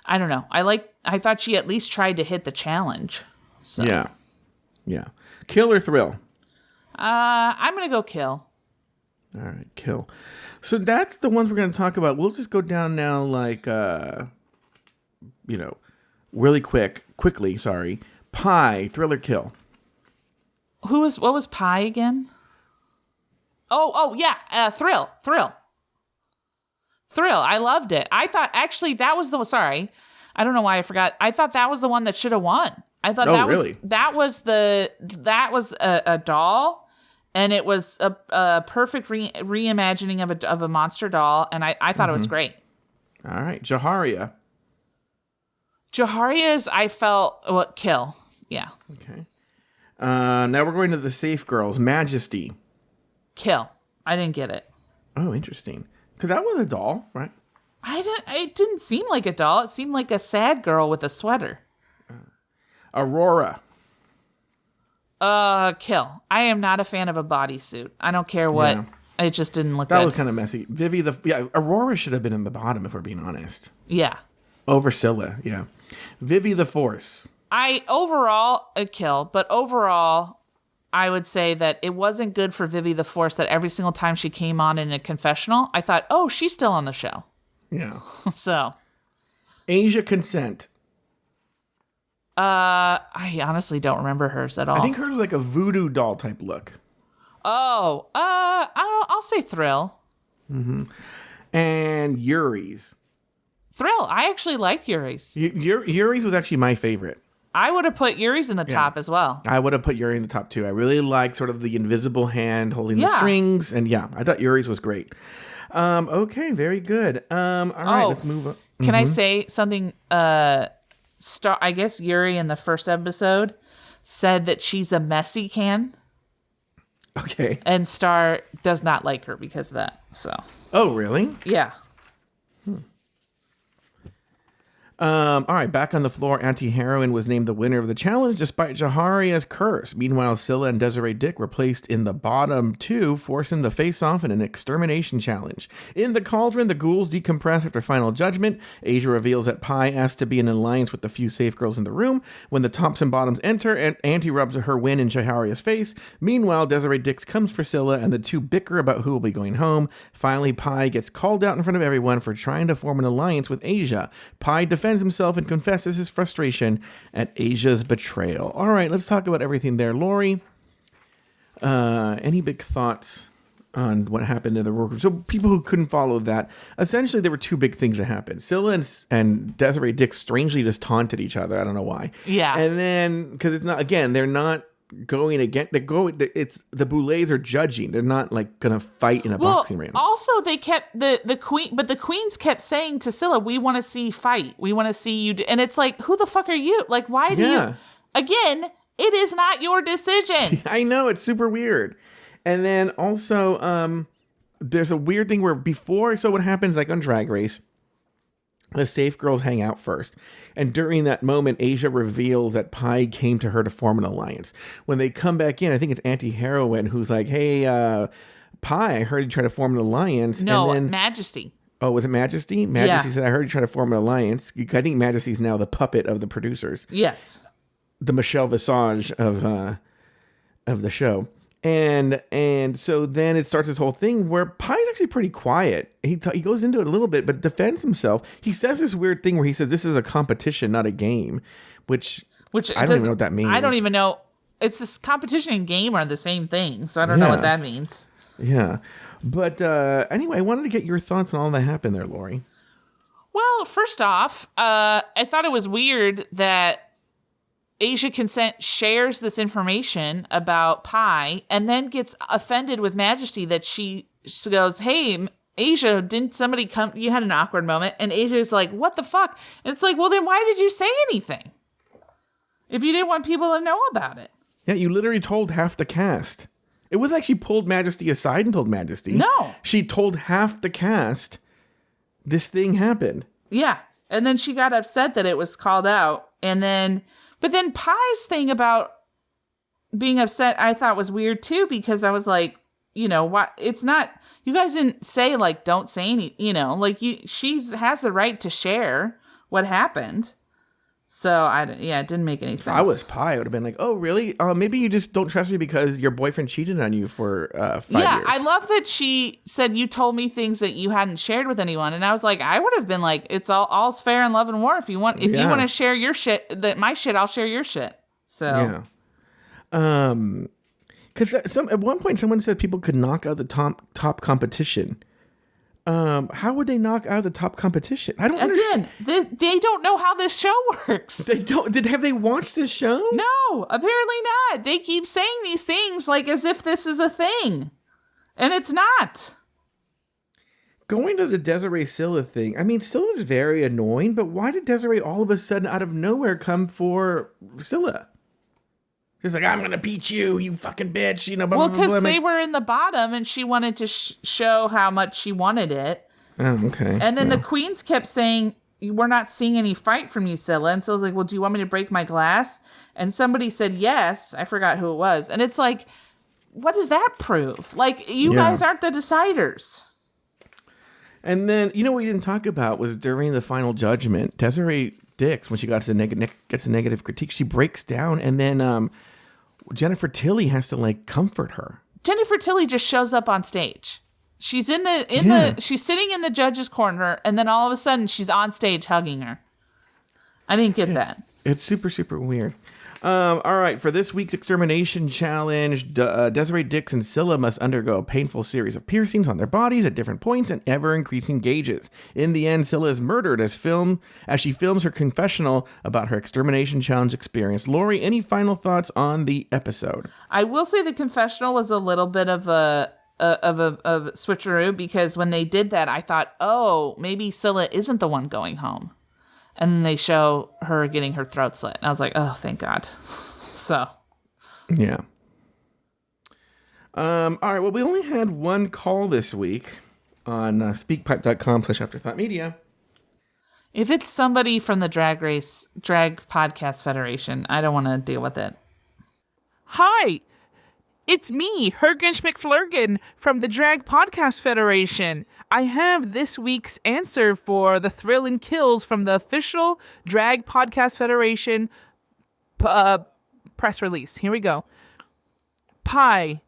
I don't know. I thought she at least tried to hit the challenge. So. Yeah. Kill or thrill? I'm gonna go kill. All right, kill. So that's the ones we're going to talk about. We'll just go down now, like, really quickly. Sorry, Pie, thrill or kill? What was Pie again? Oh yeah, thrill. I loved it. I thought actually that was sorry, I don't know why I forgot. I thought that was the one that should have won. I thought that was a doll. And it was a perfect reimagining of a monster doll, and I thought it was great. All right, Jaharia's, I felt kill. Yeah. Okay. Now we're going to the safe girls. Majesty. Kill. I didn't get it. Oh, interesting. Because that was a doll, right? It didn't seem like a doll. It seemed like a sad girl with a sweater. Aurora. Kill. I am not a fan of a bodysuit. I don't care what. Yeah. It just didn't look good. That was kind of messy. Aurora should have been in the bottom, if we're being honest. Yeah. Over Scylla, yeah. Vivi the Force. Overall, a kill, but overall, I would say that it wasn't good for Vivi the Force that every single time she came on in a confessional, I thought, oh, she's still on the show. Yeah. So. Asia Consent. I honestly don't remember hers at all. I think hers was like a voodoo doll type look. Oh, I'll say thrill. Mm-hmm. And Yuri's. Thrill. I actually like Yuri's. Yuri's was actually my favorite. I would have put Yuri's in the top as well. I would have put Yuri in the top too. I really liked sort of the invisible hand holding the strings. And I thought Yuri's was great. Okay, very good. All right, let's move on. Can I say something? I guess Yuri in the first episode said that she's a messy can. Okay. And Star does not like her because of that. So. Oh, really? Yeah. All right, back on the floor, Aunty Heroine was named the winner of the challenge despite Jaharia's curse. Meanwhile, Scylla and Desiree Dick were placed in the bottom two, forcing them to face off in an extermination challenge. In the cauldron, the ghouls decompress after final judgment. Asia reveals that Pie asked to be in alliance with the few safe girls in the room. When the tops and bottoms enter, and Aunty rubs her win in Jaharia's face. Meanwhile, Desiree Dick comes for Scylla, and the two bicker about who will be going home. Finally, Pie gets called out in front of everyone for trying to form an alliance with Asia. Pie defends himself and confesses his frustration at Asia's betrayal. All right, let's talk about everything there. Lori, any big thoughts on what happened in the workroom? So people who couldn't follow that, essentially there were two big things that happened. Scylla and Desiree Dick strangely just taunted each other. I don't know why. Yeah. And then, because it's not, again, they're not going again. It's the Boulets are judging. They're not like gonna fight in a boxing ring. Also, they kept the queen, but the queens kept saying to Scylla, "We want to see fight. We want to see you." And it's like, who the fuck are you? Like, why do you? Again, it is not your decision. I know, it's super weird. And then also, there's a weird thing where before. So what happens, like on Drag Race, the safe girls hang out first. And during that moment, Asia reveals that Pie came to her to form an alliance. When they come back in, I think it's Aunty Heroine who's like, hey, Pie, I heard you try to form an alliance. No, and then, Majesty. Oh, was it Majesty? Majesty said, I heard you try to form an alliance. I think Majesty's now the puppet of the producers. Yes. The Michelle Visage of the show. And so then it starts this whole thing where Pie's actually pretty quiet. He goes into it a little bit, but defends himself. He says this weird thing where he says this is a competition, not a game, which I don't even know what that means. I don't even know. It's this competition and game are the same thing, so I don't know what that means. Yeah. But anyway, I wanted to get your thoughts on all that happened there, Lori. Well, first off, I thought it was weird that Asia Consent shares this information about Pi and then gets offended with Majesty that she goes, hey, Asia, didn't somebody come? You had an awkward moment. And Asia's like, what the fuck? And it's like, well, then why did you say anything if you didn't want people to know about it? Yeah, you literally told half the cast. It wasn't like she pulled Majesty aside and told Majesty. No. She told half the cast this thing happened. Yeah. And then she got upset that it was called out. But then Pi's thing about being upset, I thought was weird too, because I was like, you know, what? It's not, you guys didn't say like, don't say any, you know, like she has the right to share what happened. So it didn't make any sense. If I was Pi, I would have been like, oh, really? Maybe you just don't trust me because your boyfriend cheated on you for 5 years. Yeah, I love that she said you told me things that you hadn't shared with anyone. And I was like, I would have been like, it's all's fair in love and war. If you want to share your shit, my shit, I'll share your shit. So yeah. Because at one point someone said people could knock out the top competition. How would they knock out the top competition? I don't understand. They don't know how this show works. They don't. Have they watched this show? No, apparently not. They keep saying these things like as if this is a thing, and it's not. Going to the Desiree Scylla thing. I mean, Scylla's very annoying, but why did Desiree all of a sudden out of nowhere come for Scylla? She's like, I'm gonna beat you, you fucking bitch. You know, blah, well, blah, blah, blah. because they were in the bottom, and she wanted to show how much she wanted it. Oh, okay. And then the queens kept saying, "We're not seeing any fight from you, Scylla." And so I was like, "Well, do you want me to break my glass?" And somebody said yes. I forgot who it was. And it's like, what does that prove? Like, you guys aren't the deciders. And then, you know what we didn't talk about was during the final judgment, Desiree Dix, when she gets a negative critique, she breaks down, and then Jennifer Tilly has to like comfort her. Jennifer Tilly just shows up on stage. She's she's sitting in the judge's corner, and then all of a sudden she's on stage hugging her. I didn't get that. It's super, super weird. All right, for this week's Extermination Challenge, Desiree Dix and Scylla must undergo a painful series of piercings on their bodies at different points and ever-increasing gauges. In the end, Scylla is murdered as she films her confessional about her Extermination Challenge experience. Lori, any final thoughts on the episode? I will say the confessional was a little bit of a switcheroo, because when they did that, I thought, oh, maybe Scylla isn't the one going home. And then they show her getting her throat slit. And I was like, oh, thank God. So. Yeah. All right. Well, we only had one call this week on speakpipe.com/afterthoughtmedia. If it's somebody from the Drag Podcast Federation, I don't want to deal with it. Hi. It's me, Hergensch McFlurgan, from the Drag Podcast Federation. I have this week's answer for the thrill and kills from the official Drag Podcast Federation press release. Here we go. Pi,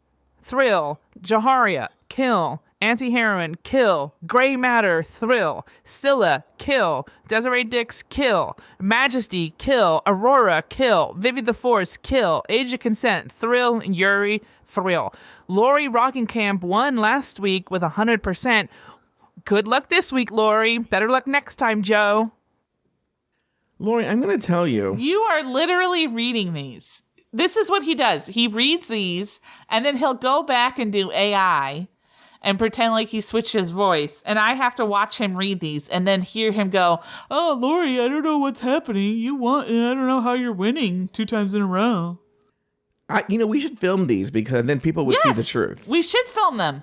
thrill. Jaharia, kill. Aunty Heroine, kill. Grey Matter, thrill. Scylla, kill. Desiree Dix, kill. Majesty, kill. Aurora, kill. Vivi the Force, kill. Age of Consent, thrill. Yuri, thrill. Lori Rockingham won last week with 100%. Good luck this week, Lori. Better luck next time, Joe. Lori, I'm going to tell you. You are literally reading these. This is what he does. He reads these, and then he'll go back and do AI and pretend like he switched his voice. And I have to watch him read these and then hear him go, oh, Lori, I don't know what's happening. I don't know how you're winning 2 times in a row. We should film these because then people would see the truth. We should film them.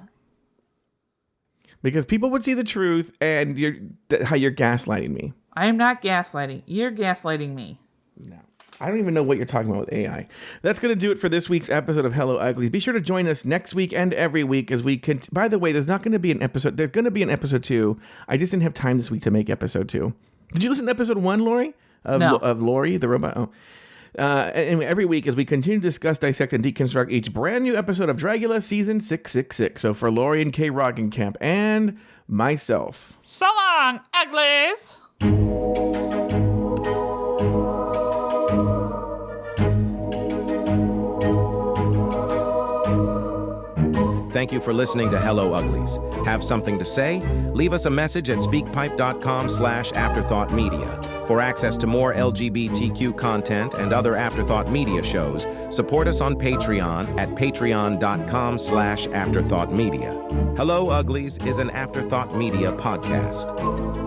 Because people would see the truth and how you're gaslighting me. I am not gaslighting. You're gaslighting me. No. I don't even know what you're talking about with AI. That's going to do it for this week's episode of Hello Uglies. Be sure to join us next week and every week as we can. By the way, there's not going to be an episode. There's going to be an episode 2. I just didn't have time this week to make episode 2. Did you listen to episode 1, Lori? No. Of Lori, the robot? Oh. And every week as we continue to discuss, dissect, and deconstruct each brand new episode of Dragula season 666. So for Laurian K. Roggenkamp and myself. So long, uglies! thank you for listening to Hello Uglies. Have something to say? Leave us a message at speakpipe.com/afterthoughtmedia. For access to more LGBTQ content and other Afterthought Media shows, support us on Patreon at patreon.com/afterthoughtmedia. Hello Uglies is an Afterthought Media podcast.